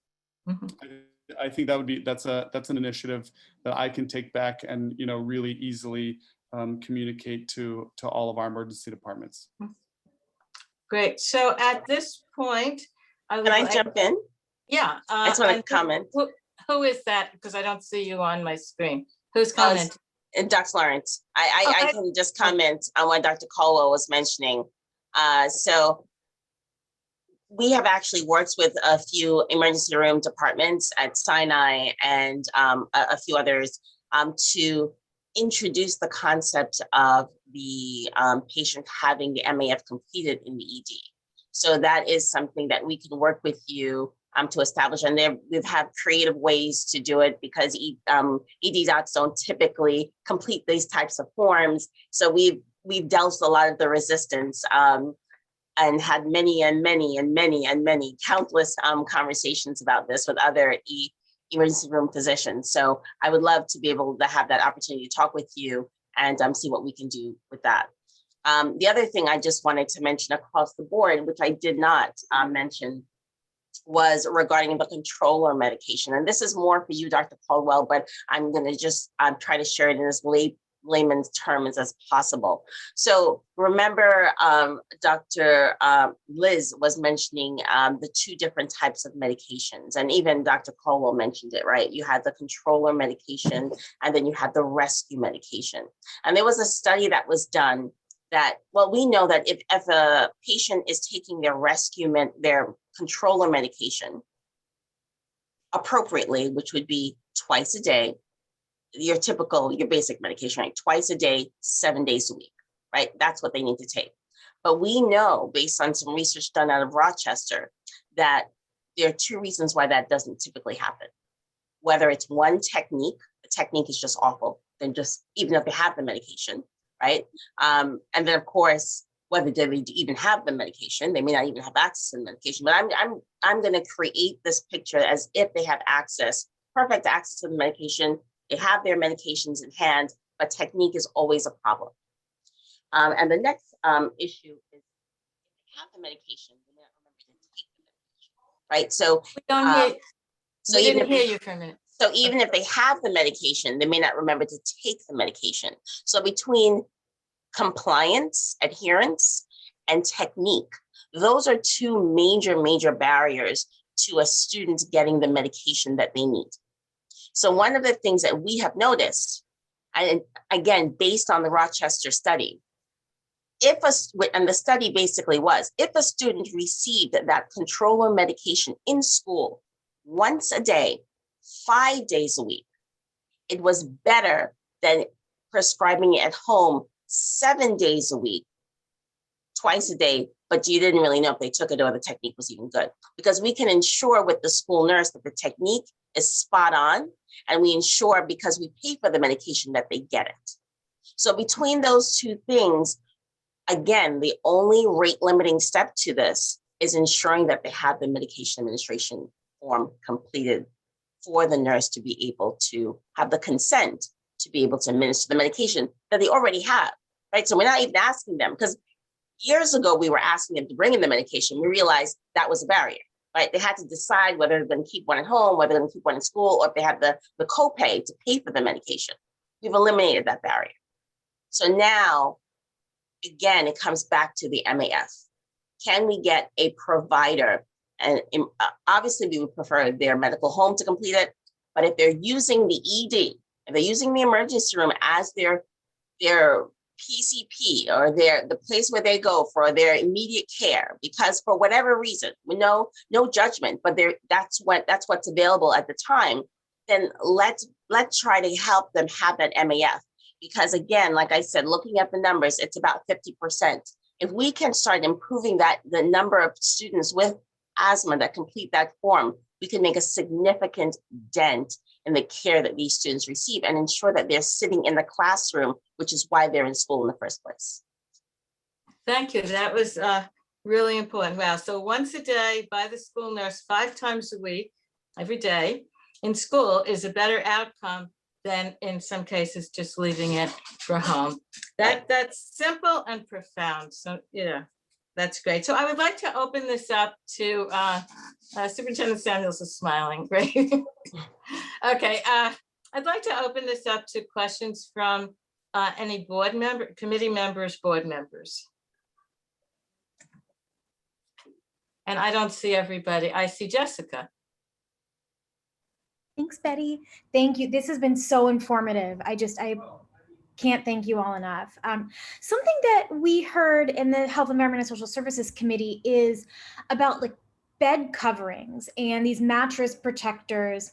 I think that's an initiative that I can take back and really easily communicate to all of our emergency departments. Great. So at this point, Can I jump in? Yeah. I just want to comment. Who is that? Because I don't see you on my screen. Who's commenting? Dr. Lawrence. I can just comment on what Dr. Caldwell was mentioning. So we have actually worked with a few emergency room departments at Sinai and a few others to introduce the concept of the patient having the MAF completed in the ED. So that is something that we can work with you to establish, and we've had creative ways to do it because ED docs don't typically complete these types of forms. So we've dealt with a lot of the resistance and had many countless conversations about this with other emergency room physicians. So I would love to be able to have that opportunity to talk with you and see what we can do with that. The other thing I just wanted to mention across the board, which I did not mention, was regarding the controller medication. And this is more for you, Dr. Caldwell, but I'm going to just try to share it in as layman's terms as possible. So remember, Dr. Liz was mentioning the two different types of medications, and even Dr. Caldwell mentioned it, right? You had the controller medication, and then you had the rescue medication. And there was a study that was done that, well, we know that if a patient is taking their controller medication appropriately, which would be twice a day, your basic medication, right? Twice a day, 7 days a week, right? That's what they need to take. But we know, based on some research done out of Rochester, that there are two reasons why that doesn't typically happen. Whether it's one technique, the technique is just awful, then just even if they have the medication, right? And then of course, whether they even have the medication, they may not even have access to the medication, but I'm going to create this picture as if they have perfect access to the medication. They have their medications in hand, but technique is always a problem. And the next issue is if they have the medication, they may not remember to take the medication, right? So we didn't hear you for a minute. So even if they have the medication, they may not remember to take the medication. So between compliance, adherence, and technique, those are two major barriers to a student getting the medication that they need. So one of the things that we have noticed, and again, based on the Rochester study, and the study basically was, if a student received that controller medication in school once a day, 5 days a week, it was better than prescribing it at home 7 days a week, twice a day, but you didn't really know if they took it or the technique was even good. Because we can ensure with the school nurse that the technique is spot on, and we ensure because we pay for the medication that they get it. So between those two things, again, the only rate limiting step to this is ensuring that they have the medication administration form completed for the nurse to be able to have the consent to be able to administer the medication that they already have, right? So we're not even asking them, because years ago we were asking them to bring in the medication. We realized that was a barrier, right? They had to decide whether they're going to keep one at home, whether they're going to keep one in school, or if they have the copay to pay for the medication. We've eliminated that barrier. So now, again, it comes back to the MAF. Can we get a provider? And obviously we would prefer their medical home to complete it, but if they're using the ED, if they're using the emergency room as their PCP or the place where they go for their immediate care, because for whatever reason, no judgment, but that's what's available at the time. then let's try to help them have that MAF. Because again, like I said, looking at the numbers, it's about 50%. If we can start improving the number of students with asthma that complete that form, we can make a significant dent in the care that these students receive and ensure that they're sitting in the classroom, which is why they're in school in the first place. Thank you. That was really important. Wow. So once a day by the school nurse, 5 times a week, every day in school is a better outcome than in some cases just leaving it for home. That's simple and profound. So yeah, that's great. So I would like to open this up to Superintendent Samuels is smiling. Great. Okay. I'd like to open this up to questions from any board member, committee members, board members. And I don't see everybody. I see Jessica. Thanks, Betty. Thank you. This has been so informative. I can't thank you all enough. Something that we heard in the Health, Environment, and Social Services Committee is about like bed coverings and these mattress protectors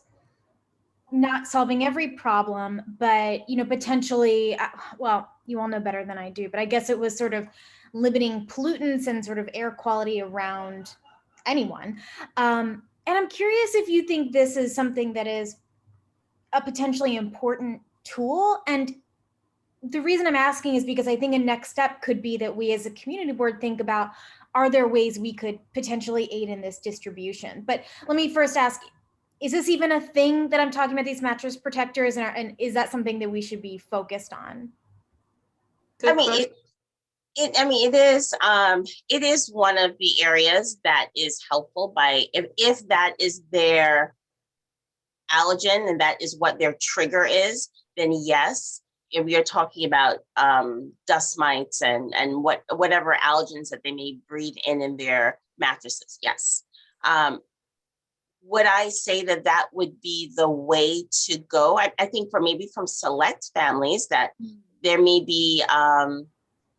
not solving every problem, but potentially, well, you all know better than I do, but I guess it was sort of limiting pollutants and sort of air quality around anyone. And I'm curious if you think this is something that is a potentially important tool. And the reason I'm asking is because I think a next step could be that we as a community board think about, are there ways we could potentially aid in this distribution? But let me first ask, is this even a thing that I'm talking about, these mattress protectors? And is that something that we should be focused on? I mean, it is one of the areas that is helpful by if that is their allergen and that is what their trigger is, then yes. If we are talking about dust mites and whatever allergens that they may breathe in their mattresses, yes. Would I say that would be the way to go? I think from select families that there may be,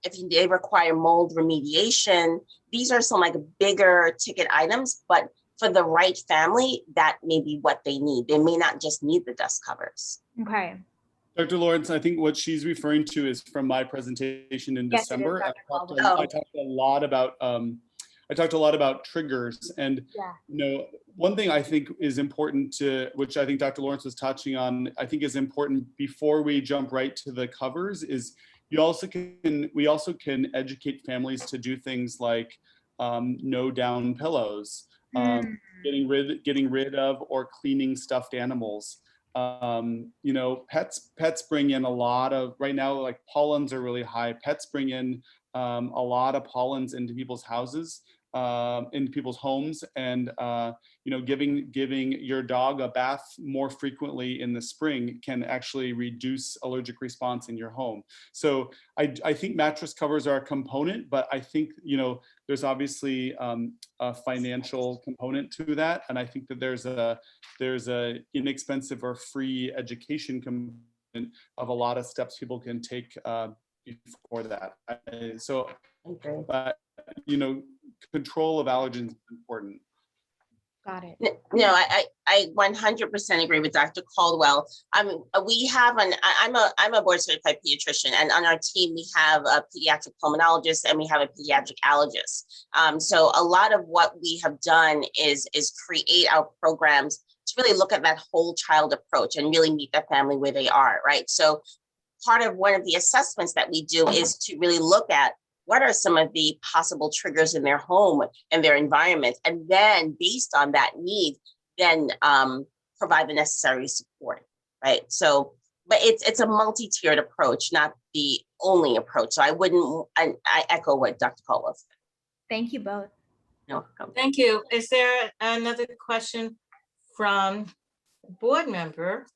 if they require mold remediation, these are some like bigger ticket items, but for the right family, that may be what they need. They may not just need the dust covers. Okay. Dr. Lawrence, I think what she's referring to is from my presentation in Yes, it is, December. Dr. I talked a lot about triggers, and one thing I think is important which I think Dr. Lawrence was touching on, I think is important before we jump right to the covers, is we also can educate families to do things like no down pillows, getting rid of or cleaning stuffed animals. Pets bring in a lot of, right now, like pollens are really high. Pets bring in a lot of pollens into people's houses, in people's homes, and giving your dog a bath more frequently in the spring can actually reduce allergic response in your home. So I think mattress covers are a component, but I think there's obviously a financial component to that, and I think that there's a inexpensive or free education component of a lot of steps people can take before that. Control of allergens is important. Got it. No, I 100% agree with Dr. Caldwell. We have I'm a board certified pediatrician, and on our team we have a pediatric pulmonologist and we have a pediatric allergist. So a lot of what we have done is create our programs to really look at that whole child approach and really meet the family where they are, right? So part of one of the assessments that we do is to really look at what are some of the possible triggers in their home and their environment, and then based on that need, then provide the necessary support, right? So, but it's a multi-tiered approach, not the only approach. So I echo what Dr. Caldwell said. Thank you both. You're welcome. Thank you. Is there another question from a board member,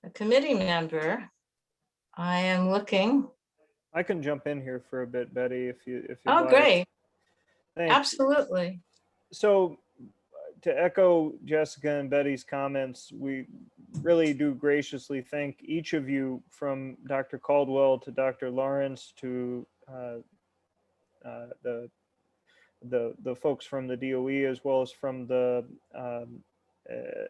a committee member? I am looking. I can jump in here for a bit, Betty, if you Oh, like. great. Thanks. Absolutely. So to echo Jessica and Betty's comments, we really do graciously thank each of you, from Dr. Caldwell to Dr. Lawrence to the folks from the DOE, as well as from the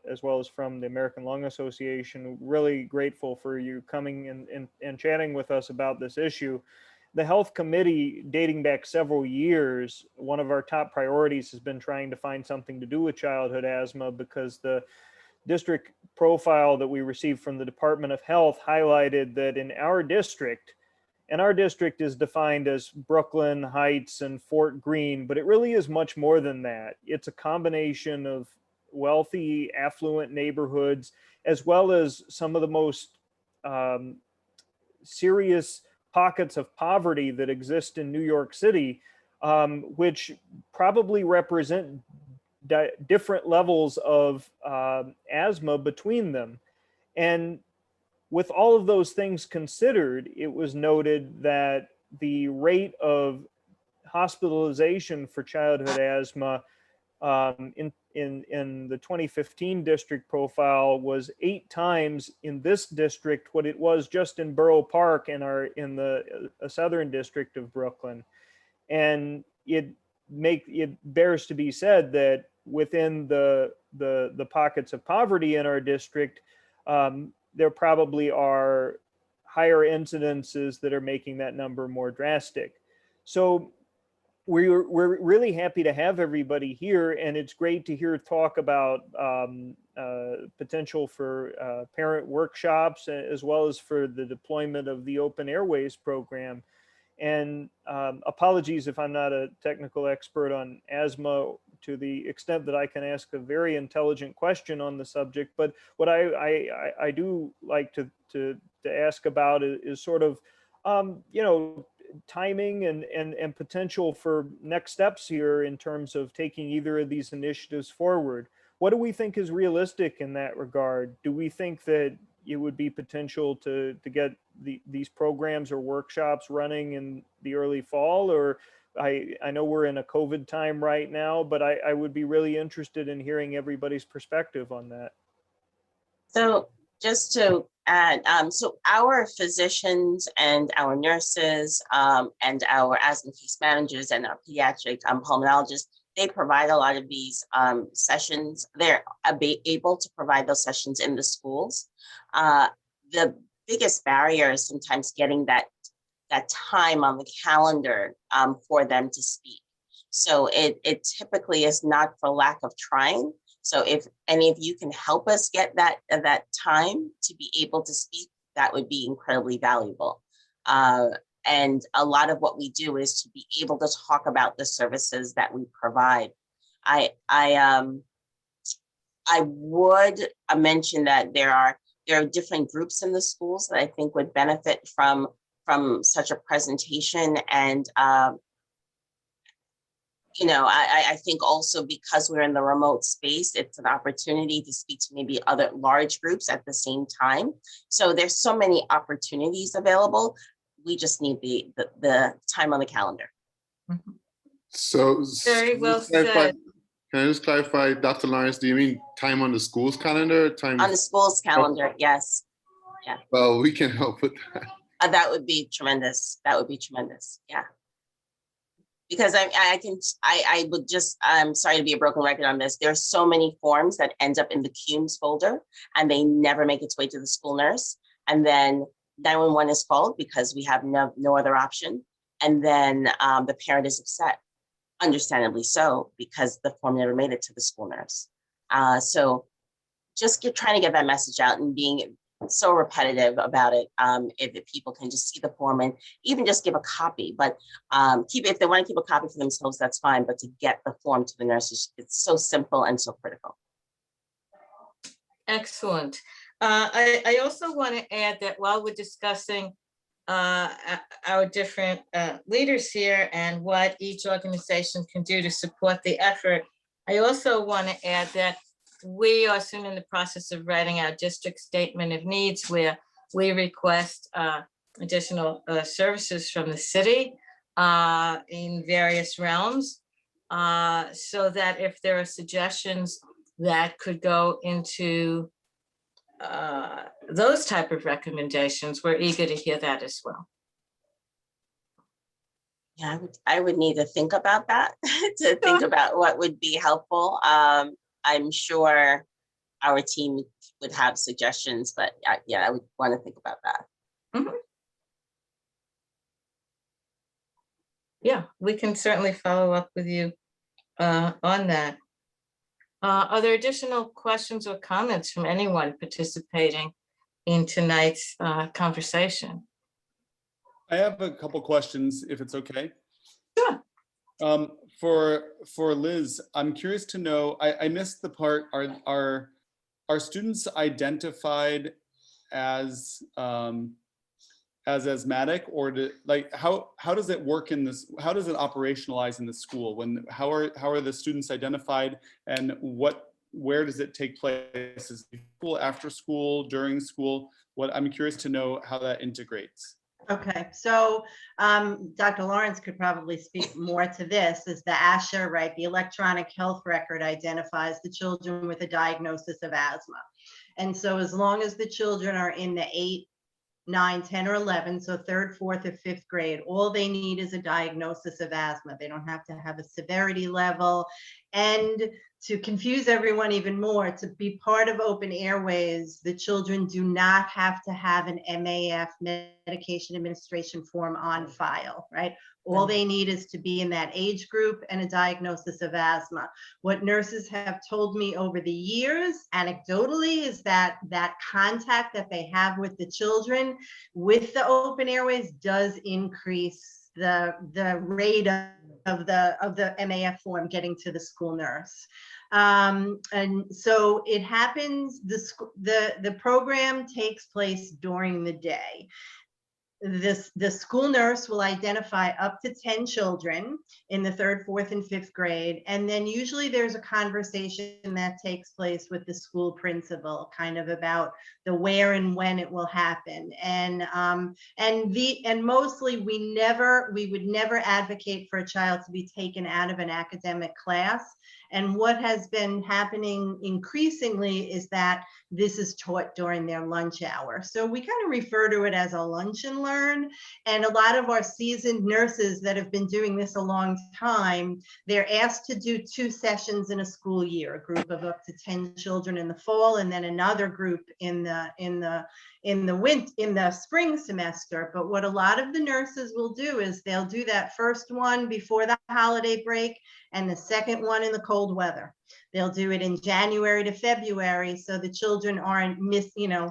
as well as from the American Lung Association. Really grateful for you coming and chatting with us about this issue. The Health Committee, dating back several years, one of our top priorities has been trying to find something to do with childhood asthma, because the district profile that we received from the Department of Health highlighted that in our district, and our district is defined as Brooklyn Heights and Fort Greene, but it really is much more than that. It's a combination of wealthy, affluent neighborhoods, as well as some of the most serious pockets of poverty that exist in New York City, which probably represent different levels of asthma between them. And with all of those things considered, it was noted that the rate of hospitalization for childhood asthma in the 2015 district profile was 8 times in this district what it was just in Borough Park in the southern district of Brooklyn. And it bears to be said that within the pockets of poverty in our district, there probably are higher incidences that are making that number more drastic. So we're really happy to have everybody here, and it's great to hear talk about potential for parent workshops, as well as for the deployment of the Open Airways program. And apologies if I'm not a technical expert on asthma to the extent that I can ask a very intelligent question on the subject. But what I do like to ask about is sort of, timing and potential for next steps here in terms of taking either of these initiatives forward. What do we think is realistic in that regard? Do we think that it would be potential to get these programs or workshops running in the early fall? Or I know we're in a COVID time right now, but I would be really interested in hearing everybody's perspective on that. So just to add, so our physicians and our nurses and our asthma case managers and our pediatric pulmonologists, they provide a lot of these sessions. They're able to provide those sessions in the schools. The biggest barrier is sometimes getting that time on the calendar for them to speak. So it typically is not for lack of trying. So if any of you can help us get that time to be able to speak, that would be incredibly valuable. And a lot of what we do is to be able to talk about the services that we provide. I would mention that there are different groups in the schools that I think would benefit from such a presentation. And I think also because we're in the remote space, it's an opportunity to speak to maybe other large groups at the same time. So there's so many opportunities available. We just need the time on the calendar. So Very well said. Can I just clarify, Dr. Lawrence, do you mean time on the school's calendar? Time on the school's calendar, yes. Yeah. Well, we can help with that. That would be tremendous. That would be tremendous. Yeah. Because I'm sorry to be a broken record on this. There's so many forms that end up in the CUMES folder and they never make its way to the school nurse. And then 911 is called because we have no other option. And then the parent is upset, understandably so, because the form never made it to the school nurse. So just trying to get that message out and being so repetitive about it. If people can just see the form and even just give a copy, but if they want to keep a copy for themselves, that's fine. But to get the form to the nurses, it's so simple and so critical. Excellent. I also want to add that while we're discussing our different leaders here and what each organization can do to support the effort, I also want to add that we are soon in the process of writing our district statement of needs, where we request additional services from the city in various realms, so that if there are suggestions that could go into those type of recommendations, we're eager to hear that as well. Yeah, I would need to think about that to think about what would be helpful. I'm sure our team would have suggestions, but yeah, I would want to think about that. Yeah, we can certainly follow up with you on that. Are there additional questions or comments from anyone participating in tonight's conversation? I have a couple questions, if it's okay. Sure. For Liz, I'm curious to know, I missed the part, are students identified as asthmatic, or how does it work in this, how does it operationalize in the school? How are the students identified, and where does it take place? Is it school, after school, during school? I'm curious to know how that integrates. Okay, so Dr. Lawrence could probably speak more to this. Is the ASHA, right? The electronic health record identifies the children with a diagnosis of asthma. And so as long as the children are in the 8, 9, 10, or 11, so 3rd, 4th, or 5th grade, all they need is a diagnosis of asthma. They don't have to have a severity level. And to confuse everyone even more, to be part of Open Airways, the children do not have to have an MAF, medication administration form, on file, right? All they need is to be in that age group and a diagnosis of asthma. What nurses have told me over the years, anecdotally, is that that contact that they have with the children with the Open Airways does increase the rate of the MAF form getting to the school nurse. And so it happens, the program takes place during the day. The school nurse will identify up to 10 children in the 3rd, 4th, and 5th grade. And then usually there's a conversation that takes place with the school principal, kind of about the where and when it will happen. And mostly we would never advocate for a child to be taken out of an academic class. And what has been happening increasingly is that this is taught during their lunch hour. So we kind of refer to it as a lunch and learn. And a lot of our seasoned nurses that have been doing this a long time, they're asked to do 2 sessions in a school year, a group of up to 10 children in the fall, and then another group in the spring semester. But what a lot of the nurses will do is they'll do that first one before the holiday break and the second one in the cold weather. They'll do it in January to February, so the children aren't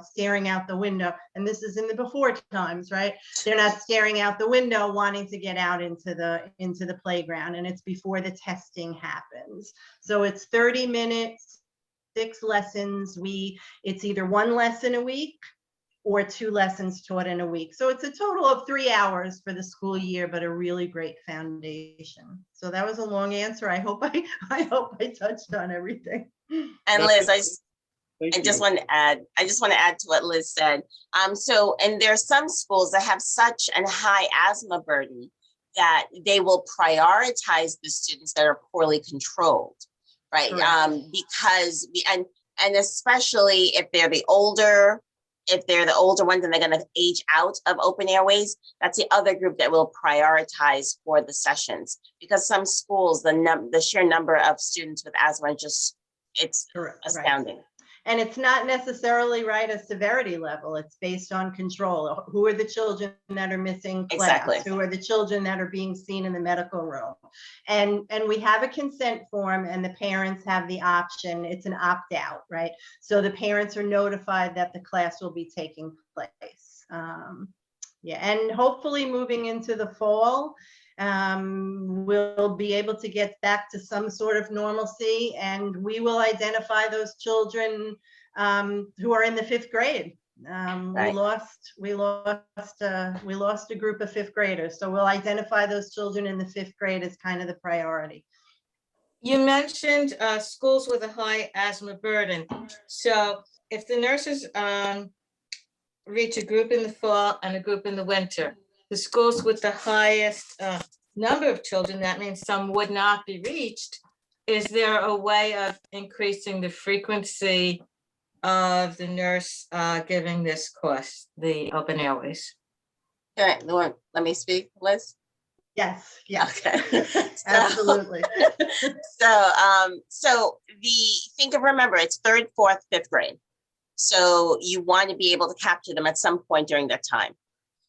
staring out the window. And this is in the before times, right? They're not staring out the window wanting to get out into the playground, and it's before the testing happens. So it's 30 minutes, 6 lessons. It's either 1 lesson a week or 2 lessons taught in a week. So it's a total of 3 hours for the school year, but a really great foundation. So that was a long answer. I hope I touched on everything. And Liz, I just want to add to what Liz said. And there are some schools that have such a high asthma burden that they will prioritize the students that are poorly controlled, right? Because and especially if they're the older ones and they're going to age out of Open Airways, that's the other group that will prioritize for the sessions. Because some schools, the sheer number of students with asthma, it's astounding. Right. And it's not necessarily a severity level. It's based on control. Who are the children that are missing class? Exactly. Who are the children that are being seen in the medical room? And we have a consent form, and the parents have the option. It's an opt-out, right? So the parents are notified that the class will be taking place. And hopefully moving into the fall, we'll be able to get back to some sort of normalcy, and we will identify those children who are in the 5th grade. We lost a group of 5th graders, so we'll identify those children in the 5th grade as kind of the priority. You mentioned schools with a high asthma burden. So if the nurses reach a group in the fall and a group in the winter, the schools with the highest number of children, that means some would not be reached. Is there a way of increasing the frequency of the nurse giving this course, the Open Airways? Okay, let me speak, Liz. Yes, yes, Okay. absolutely. So remember, it's third, fourth, fifth grade. So you want to be able to capture them at some point during that time.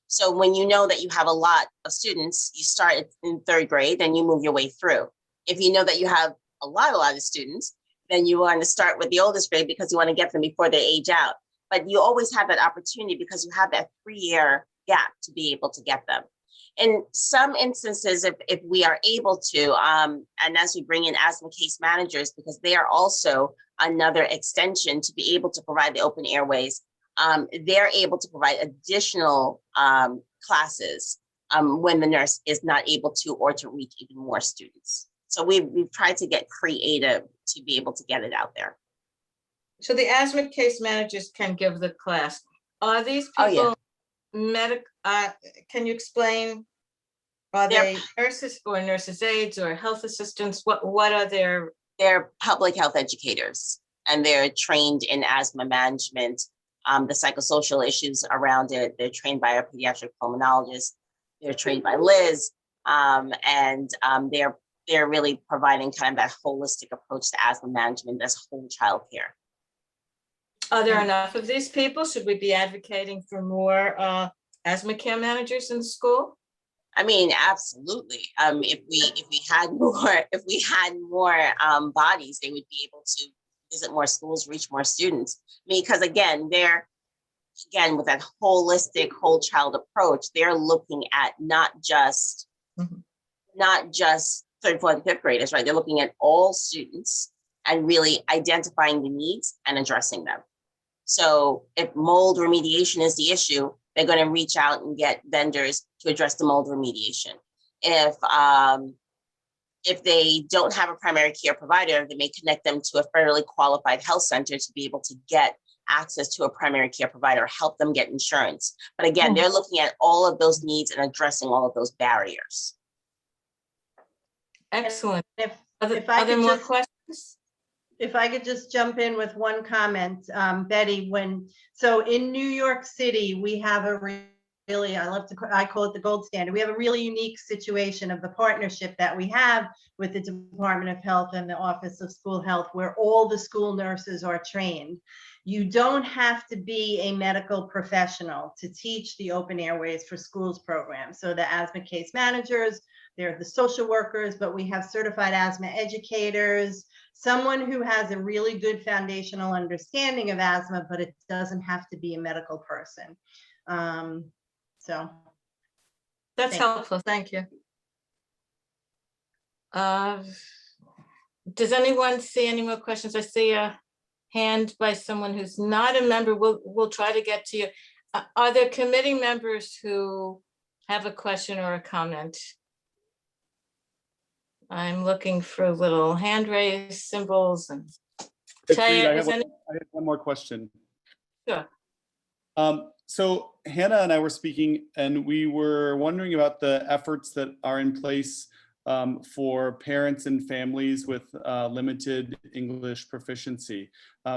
So when you know that you have a lot of students, you start in third grade, then you move your way through. If you know that you have a lot of students, then you want to start with the oldest grade because you want to get them before they age out. But you always have that opportunity because you have that 3-year gap to be able to get them. In some instances, if we are able to, and as we bring in asthma case managers, because they are also another extension to be able to provide the open airways, they're able to provide additional classes when the nurse is not able to, or to reach even more students. So we've tried to get creative to be able to get it out there. So the asthma case managers can give the class. Are these people can you explain? Are they nurses or nurses' aides or health assistants? What are their? They're public health educators, and they're trained in asthma management, the psychosocial issues around it. They're trained by a pediatric pulmonologist. They're trained by Liz, and they're really providing kind of that holistic approach to asthma management as whole child care. Are there enough of these people? Should we be advocating for more asthma care managers in the school? I mean, absolutely. If we had more bodies, they would be able to visit more schools, reach more students. I mean, because again, with that holistic whole child approach, they're looking at not just third, fourth, and fifth graders, right? They're looking at all students and really identifying the needs and addressing them. So if mold remediation is the issue, they're going to reach out and get vendors to address the mold remediation. If they don't have a primary care provider, they may connect them to a federally qualified health center to be able to get access to a primary care provider, help them get insurance. But again, they're looking at all of those needs and addressing all of those barriers. Excellent. Are there could more just- questions? If I could just jump in with one comment, Betty, so in New York City, we have a really, I call it the gold standard. We have a really unique situation of the partnership that we have with the Department of Health and the Office of School Health, where all the school nurses are trained. You don't have to be a medical professional to teach the Open Airways for Schools program. So the asthma case managers, they're the social workers, but we have certified asthma educators, someone who has a really good foundational understanding of asthma, but it doesn't have to be a medical person. So that's helpful. Thank you. Does anyone see any more questions? I see a hand by someone who's not a member. We'll try to get to you. Are there committee members who have a question or a comment? I'm looking for little hand raised symbols and. I have one more question. Sure. So Hannah and I were speaking, and we were wondering about the efforts that are in place for parents and families with limited English proficiency.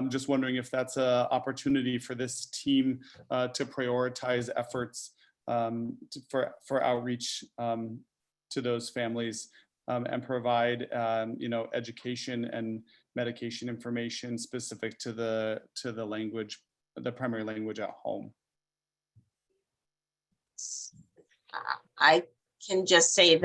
Just wondering if that's an opportunity for this team to prioritize efforts for outreach to those families and provide education and medication information specific to the language, the primary language at home. I can just say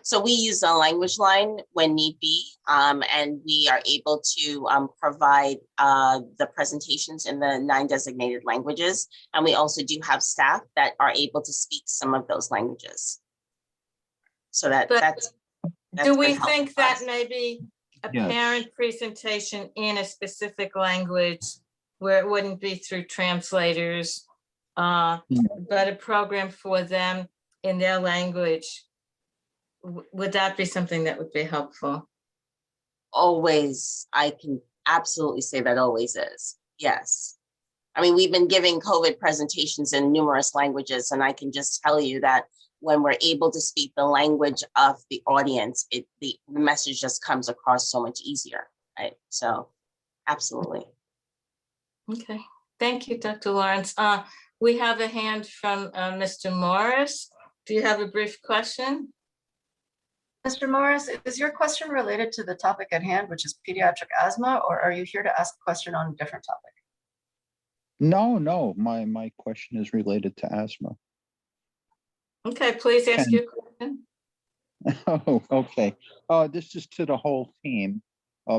so we use a language line when need be, and we are able to provide the presentations in the 9 designated languages. And we also do have staff that are able to speak some of those languages. So that's do we think that maybe a parent presentation in a specific language where it wouldn't be through translators, but a program for them in their language, would that be something that would be helpful? Always, I can absolutely say that always is, yes. I mean, we've been giving COVID presentations in numerous languages, and I can just tell you that when we're able to speak the language of the audience, the message just comes across so much easier, right? So, absolutely. Okay, thank you, Dr. Lawrence. We have a hand from Mr. Morris. do you have a brief question? Mr. Morris, is your question related to the topic at hand, which is pediatric asthma, or are you here to ask a question on a different topic? No, my question is related to asthma. Okay, please ask your question. Oh, okay. This is to the whole team,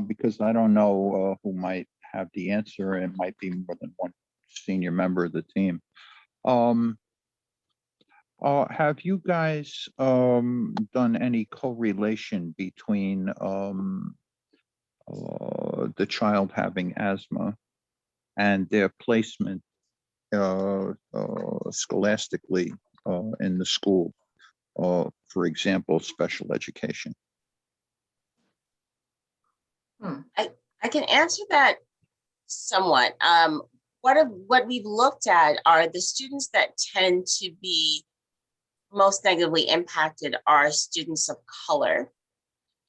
because I don't know who might have the answer. It might be more than one senior member of the team. Have you guys done any correlation between the child having asthma and their placement scholastically in the school? For example, special education. I can answer that somewhat. What we've looked at are the students that tend to be most negatively impacted are students of color.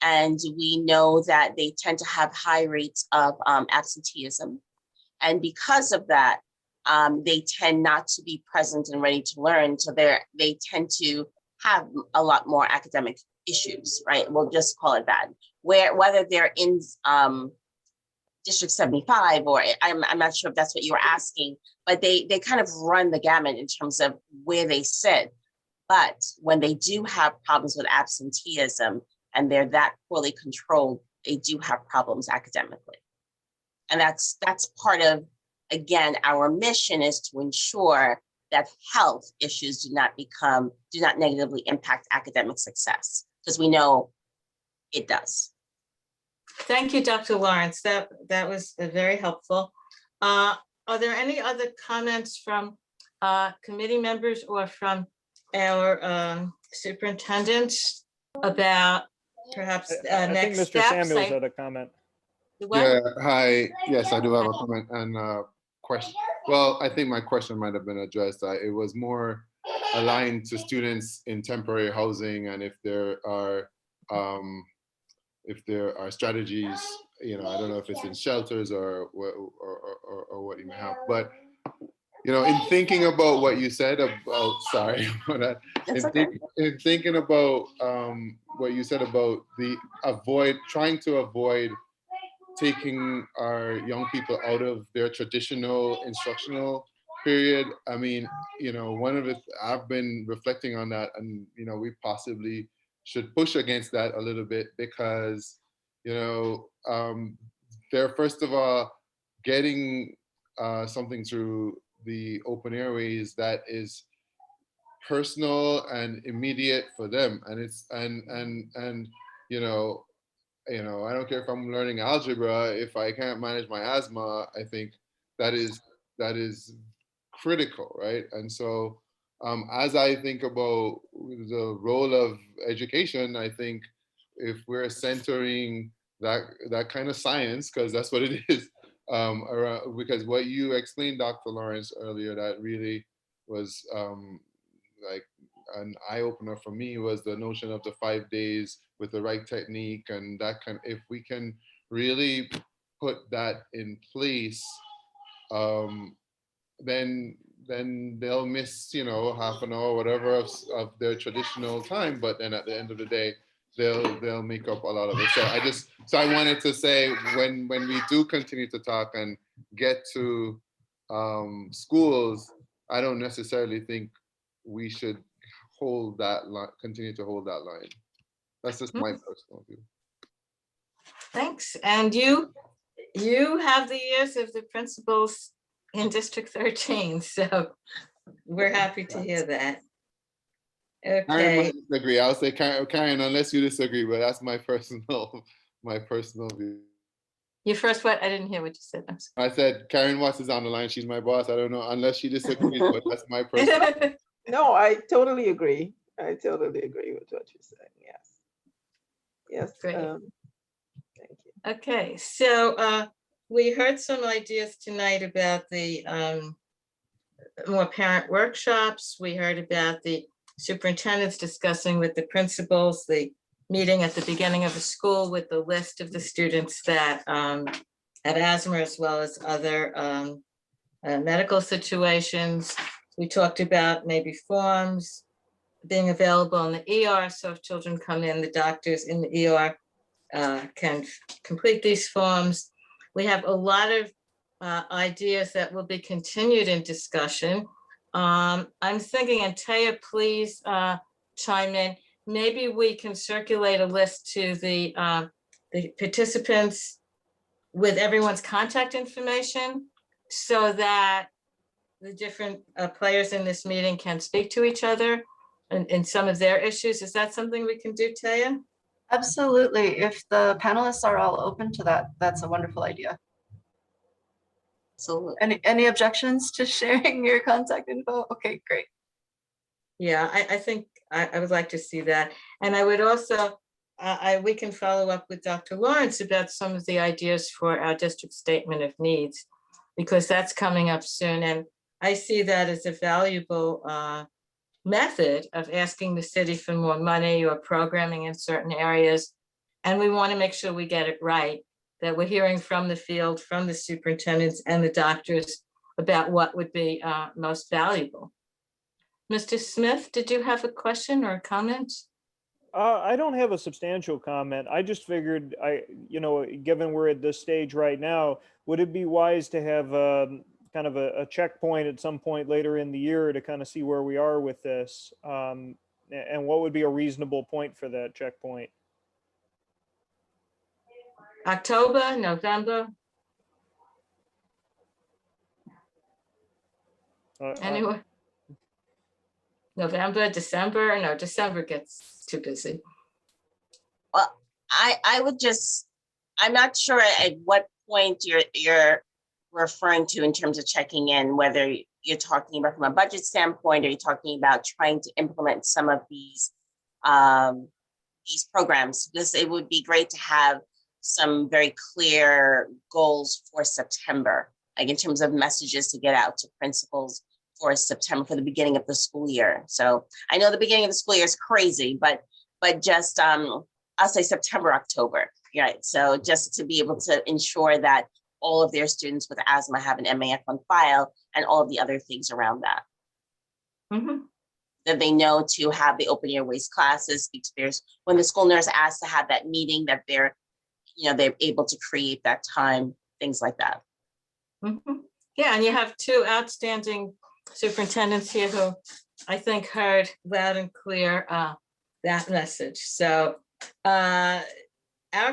And we know that they tend to have high rates of absenteeism. And because of that, they tend not to be present and ready to learn. So they tend to have a lot more academic issues, right? We'll just call it that. Whether they're in District 75, or I'm not sure if that's what you were asking, but they kind of run the gamut in terms of where they sit. But when they do have problems with absenteeism and they're that poorly controlled, they do have problems academically. And that's part of, again, our mission is to ensure that health issues do not negatively impact academic success, because we know it does. Thank you, Dr. Lawrence. That was very helpful. Are there any other comments from committee members or from our superintendent about perhaps I next think Mr. steps? Samuels had a comment. Yeah, hi. Yes, I do have a comment and question. Well, I think my question might have been addressed. It was more aligned to students in temporary housing, and if there are strategies, I don't know if it's in shelters or what you may have, but in thinking about what you said about, sorry about that, in thinking about what you said about trying to avoid taking our young people out of their traditional instructional period. I mean, I've been reflecting on that, and we possibly should push against that a little bit, because they're first of all getting something through the open airways that is personal and immediate for them, and it's I don't care if I'm learning algebra, if I can't manage my asthma, I think that is critical, right? And so as I think about the role of education, I think if we're centering that kind of science, because that's what it is, around, because what you explained, Dr. Lawrence, earlier, that really was like an eye-opener for me, was the notion of the 5 days with the right technique, and that if we can really put that in place, then they'll miss half an hour, whatever, of their traditional time, but then at the end of the day, they'll make up a lot of it. So I wanted to say, when we do continue to talk and get to schools, I don't necessarily think we should hold that line, continue to hold that line. That's just my personal view. Thanks. And you have the ears of the principals in District 13, so we're happy to hear that. Okay. Karen might disagree. I'll say Karen, unless you disagree, but that's my personal view. Your first what? I didn't hear what you said. I said Karen Watts is on the line. She's my boss. I don't know, unless she disagrees, but that's my personal. No, I totally agree. I totally agree with what you're saying. Yes. Yes. Great. Thank you. Okay, so we heard some ideas tonight about the more parent workshops. We heard about the superintendents discussing with the principals, the meeting at the beginning of the school with the list of the students that have asthma, as well as other medical situations. We talked about maybe forms, being available in the ER. So if children come in, the doctors in the ER can complete these forms. We have a lot of ideas that will be continued in discussion. I'm thinking, and Taya, please chime in. Maybe we can circulate a list to the participants with everyone's contact information so that the different players in this meeting can speak to each other and some of their issues. Is that something we can do, Taya? Absolutely. If the panelists are all open to that, that's a wonderful idea. So any objections to sharing your contact info? Okay, great. Yeah, I think I would like to see that. And I would also, we can follow up with Dr. Lawrence about some of the ideas for our district statement of needs, because that's coming up soon. And I see that as a valuable method of asking the city for more money or programming in certain areas. And we want to make sure we get it right, that we're hearing from the field, from the superintendents and the doctors about what would be most valuable. Mr. Smith, did you have a question or a comment? I don't have a substantial comment. I just figured, given we're at this stage right now, would it be wise to have kind of a checkpoint at some point later in the year to kind of see where we are with this? And what would be a reasonable point for that checkpoint? October, November? Anyway. November, December? No, December gets too busy. Well, I would just, I'm not sure at what point you're referring to in terms of checking in, whether you're talking about from a budget standpoint, or you're talking about trying to implement some of these programs, because it would be great to have some very clear goals for September, like in terms of messages to get out to principals for September, for the beginning of the school year. So I know the beginning of the school year is crazy, but just I'll say September, October, right? So just to be able to ensure that all of their students with asthma have an MAF on file and all of the other things around that. Mm-hmm. That they know to have the open airways classes, speak to theirs. When the school nurse asks to have that meeting, that they're able to create that time, things like that. Mm-hmm. Yeah, and you have two outstanding superintendents here who I think heard loud and clear that message. So our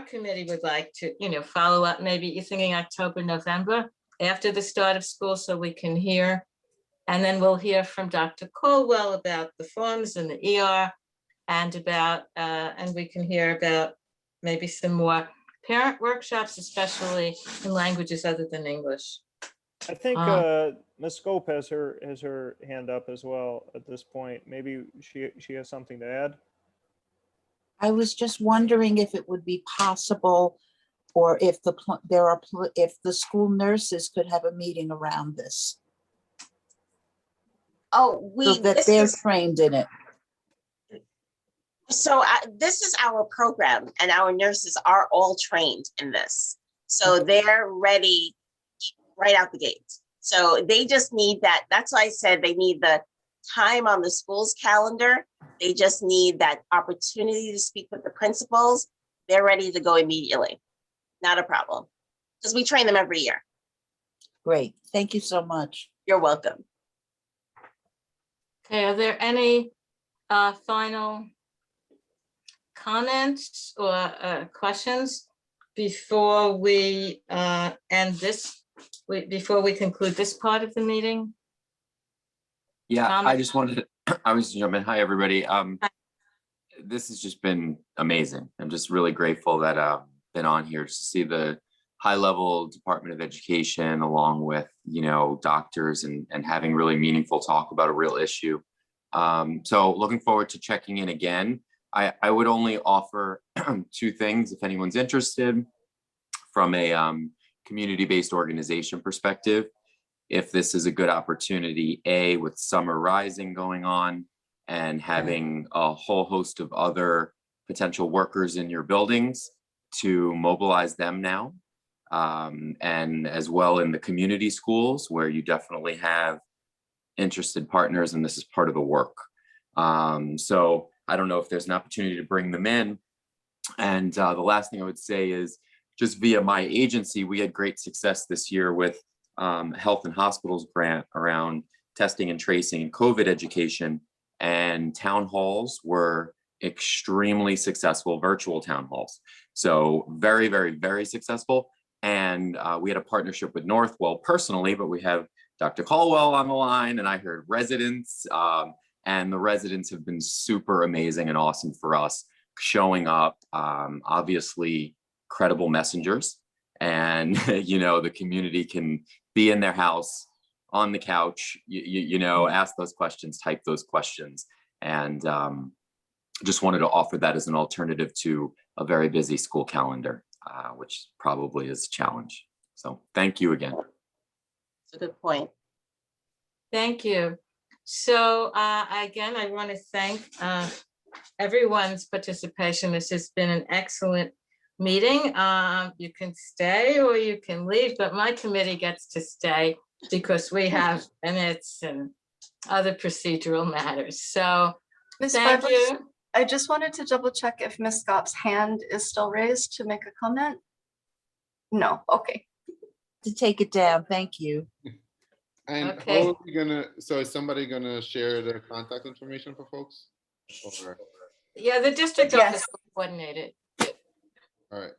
committee would like to, follow up, maybe you're thinking October, November, after the start of school, so we can hear. And then we'll hear from Dr. Colwell about the forms and the ER and about, and we can hear about maybe some more parent workshops, especially in languages other than English. I think Ms. Scope has her hand up as well at this point. Maybe she has something to add. I was just wondering if it would be possible, or if if the school nurses could have a meeting around this. Oh, so that they're trained in it. So this is our program, and our nurses are all trained in this. So they're ready right out the gate. So they just need that. That's why I said they need the time on the school's calendar. They just need that opportunity to speak with the principals. They're ready to go immediately. Not a problem, because we train them every year. Great. Thank you so much. You're welcome. Okay, are there any final comments or questions before we end this, before we conclude this part of the meeting? Yeah, Tom? I just wanted to, I was jumping. Hi, everybody. This has just been amazing. I'm just really grateful that I've been on here to see the high level Department of Education, along with, doctors and having really meaningful talk about a real issue. So looking forward to checking in again. I would only offer two things if anyone's interested from a community-based organization perspective. If this is a good opportunity, with Summer Rising going on and having a whole host of other potential workers in your buildings, to mobilize them now, and as well in the community schools where you definitely have interested partners, and this is part of the work. So I don't know if there's an opportunity to bring them in. And the last thing I would say is just via my agency, we had great success this year with Health and Hospitals grant around testing and tracing and COVID education. And town halls were extremely successful, virtual town halls. So very, very, very successful. And we had a partnership with Northwell personally, but we have Dr. Caldwell on the line, and I heard residents, and the residents have been super amazing and awesome for us, showing up, obviously credible messengers, and you know, the community can be in their house on the couch, you know, ask those questions, type those questions, and just wanted to offer that as an alternative to a very busy school calendar, which probably is a challenge. So thank you again. It's a good point. Thank you. So again, I want to thank everyone's participation. This has been an excellent meeting. You can stay or you can leave, but my committee gets to stay because we have minutes and other procedural matters. So Ms. thank Fibers, you. I just wanted to double check if Ms. Scott's hand is still raised to make a comment. No, okay. To take it down, thank you. And Okay. how are we gonna, so is somebody gonna share their contact information for folks? Or, Yeah, the district Yes. office coordinated. all right.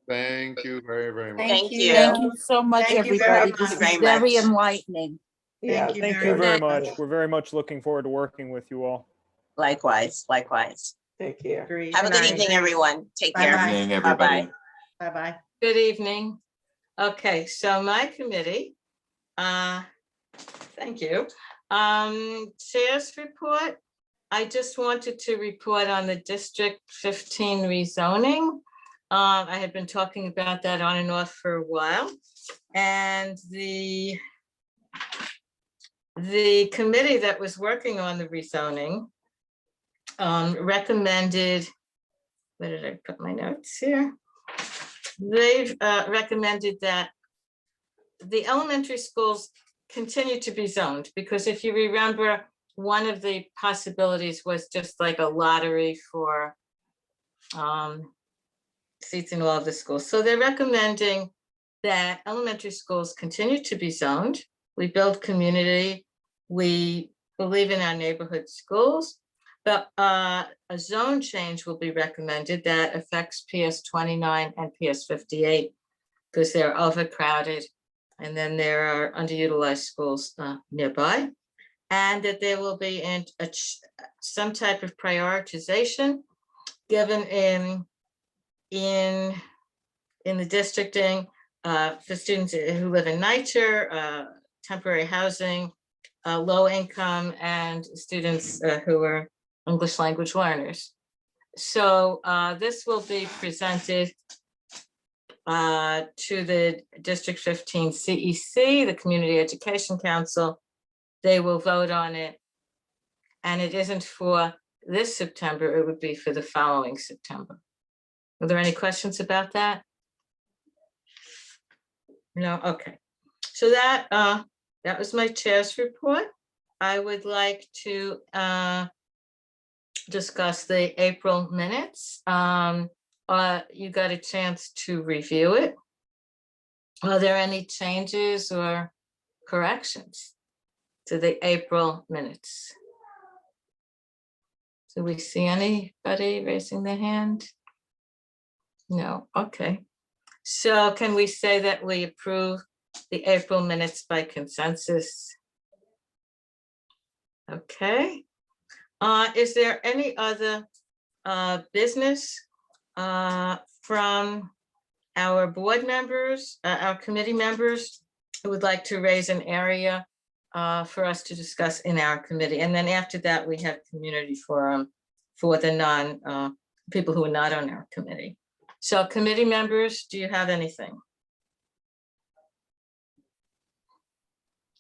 Thank you very, very much. Thank you. Thank you so much, Thank you everybody. very This much. is very enlightening. Yeah, Thank you very much. We're very much looking forward to working with you all. Likewise, likewise. Take care. Have a good evening, everyone. Take care. Good evening, everybody. Bye-bye. Bye-bye. Good evening. Okay, so my committee, thank you. Chair's report. I just wanted to report on the District 15 rezoning. I had been talking about that on and off for a while. And the committee that was working on the rezoning recommended, where did I put my notes here? They've recommended that the elementary schools continue to be zoned, because if you remember, one of the possibilities was just like a lottery for seats in all of the schools. So they're recommending that elementary schools continue to be zoned. We build community. We believe in our neighborhood schools, but a zone change will be recommended that affects PS 29 and PS 58 because they're overcrowded. And then there are underutilized schools nearby. And that there will be some type of prioritization given in the districting for students who live in NYCHR, temporary housing, low income, and students who are English language learners. So this will be presented to the District 15 CEC, the Community Education Council. They will vote on it. And it isn't for this September, it would be for the following September. Are there any questions about that? No, okay. So that was my chair's report. I would like to discuss the April minutes. You got a chance to review it. Are there any changes or corrections to the April minutes? Do we see anybody raising their hand? No, okay. So can we say that we approve the April minutes by consensus? Okay. Is there any other business from our board members, our committee members who would like to raise an area for us to discuss in our committee? And then after that, we have community forum for the people who are not on our committee. So committee members, do you have anything?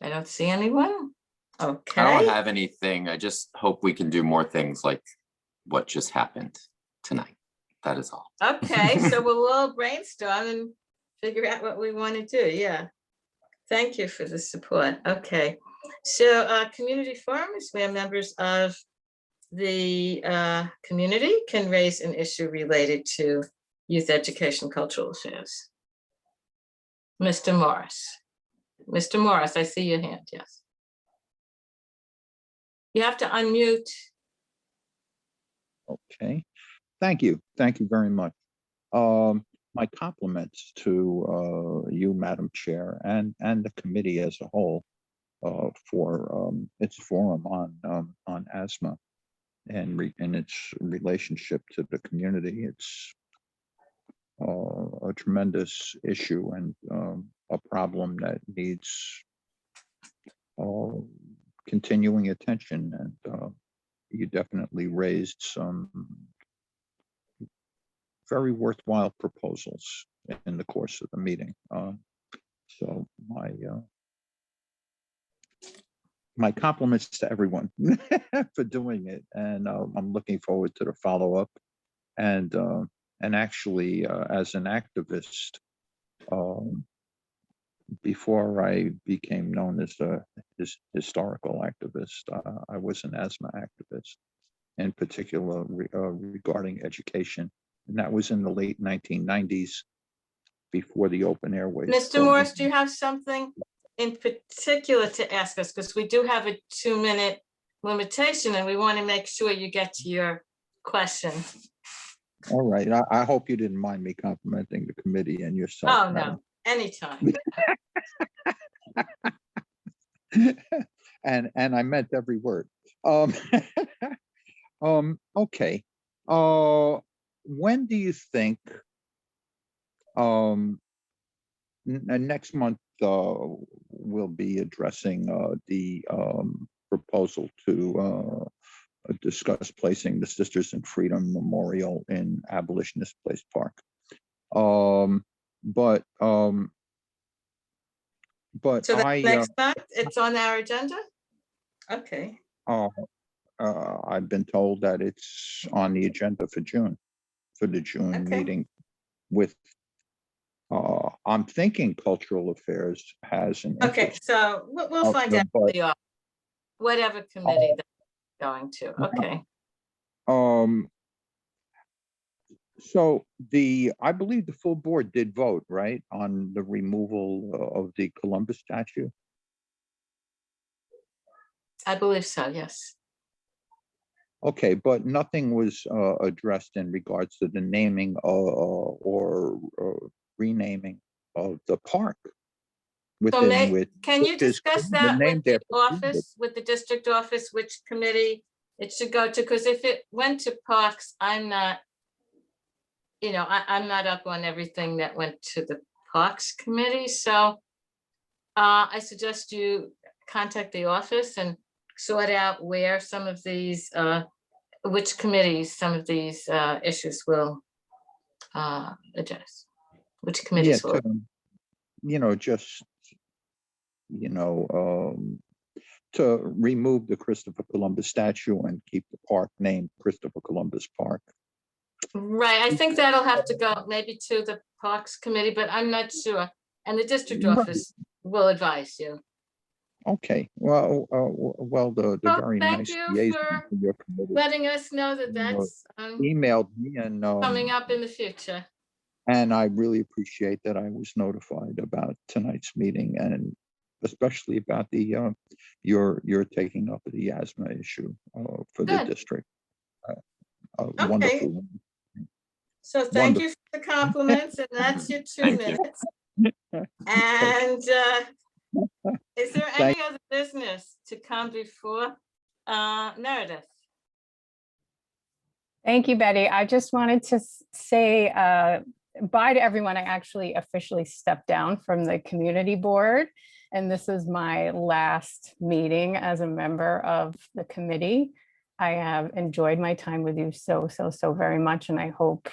I don't see anyone. Okay. I don't have anything. I just hope we can do more things like what just happened tonight. That is all. Okay, so we'll all brainstorm and figure out what we want to do. Yeah. Thank you for the support. Okay. So community forums, we have members of the community can raise an issue related to youth education, cultural affairs. Mr. Morris. Mr. Morris, I see your hand, yes. You have to unmute. Okay, thank you. Thank you very much. My compliments to you, Madam Chair, and the committee as a whole for its forum on asthma and its relationship to the community. It's a tremendous issue and a problem that needs continuing attention, and you definitely raised some very worthwhile proposals in the course of the meeting. So my compliments to everyone for doing it, and I'm looking forward to the follow-up. And actually, as an activist, before I became known as a historical activist, I was an asthma activist, in particular regarding education. And that was in the late 1990s, before the open airways. Mr. Morris, do you have something in particular to ask us? Because we do have a 2-minute limitation and we want to make sure you get to your question. All right. I hope you didn't mind me complimenting the committee and yourself. Oh, Madam. no, anytime. and I meant every word. Okay. When do you think next month we'll be addressing the proposal to discuss placing the Sisters in Freedom Memorial in Abolitionist Place Park. But So that's I next month, it's on our agenda? Okay. I've been told that it's on the agenda for June, for the June meeting with, I'm thinking Cultural Affairs has an Okay, interest. so we'll find out whatever committee that's going to, okay. So I believe the full board did vote, right, on the removal of the Columbus statue? I believe so, yes. Okay, but nothing was addressed in regards to the naming or renaming of the park. So can you discuss that with the office, with the district office, which committee it should go to? Because if it went to parks, I'm not, I'm not up on everything that went to the parks committee. So I suggest you contact the office and sort out where some of these, which committees some of these issues will address, which committees will. Just, to remove the Christopher Columbus statue and keep the park named Christopher Columbus Park. Right, I think that'll have to go maybe to the Parks Committee, but I'm not sure. And the district office will advise you. Okay, well, the very thank nice you liaison for to your committee letting us know that that's emailed me and coming up in the future. and I really appreciate that I was notified about tonight's meeting, and especially about the your taking up the asthma issue for the district. Wonderful. So thank you for the compliments, and that's your 2 minutes. And is there any other business to come before Meredith? Thank you, Betty. I just wanted to say bye to everyone. I actually officially stepped down from the community board, and this is my last meeting as a member of the committee. I have enjoyed my time with you so very much, and I hope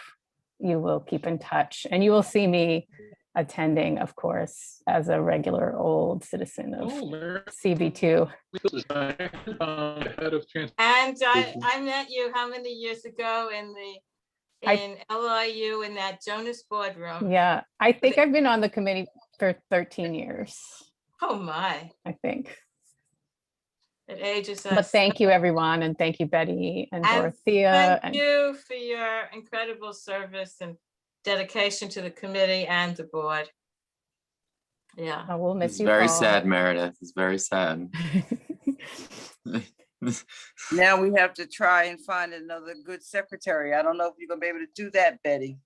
you will keep in touch. And you will see me attending, of course, as a regular old citizen of CB2. And I met you how many years ago in LIU in that Jonas boardroom? Yeah, I think I've been on the committee for 13 years. Oh my. I think. It ages us. But thank you, everyone, and thank you, Betty and And Dorothea. thank you for your incredible service and dedication to the committee and the board. Yeah. I will miss It's you very all. sad, Meredith. It's very sad. Now we have to try and find another good secretary. I don't know if you're gonna be able to do that, Betty.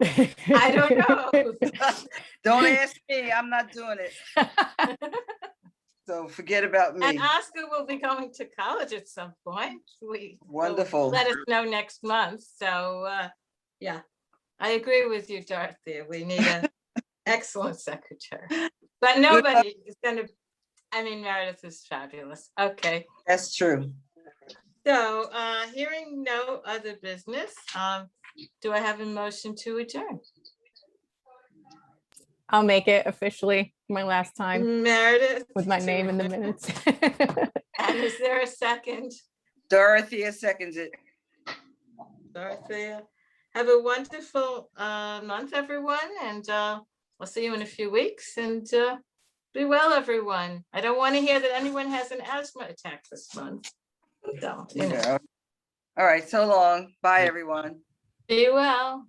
I don't know. Don't ask me, I'm not doing it. So forget about And me. Oscar will be going to college at some point. Wonderful. Let us know next month. So yeah, I agree with you, Dorothea. We need an excellent secretary. But nobody is gonna, I mean, Meredith is fabulous. Okay. That's true. So hearing no other business, do I have a motion to adjourn? I'll make it officially my last time Meredith. with my name in the minutes. And is there a second? Dorothea seconds it. Dorothea. Have a wonderful month, everyone, and I'll see you in a few weeks, and be well, everyone. I don't want to hear that anyone has an asthma attack this month. So, you know. Yeah. All right, so long. Bye, everyone. Be well.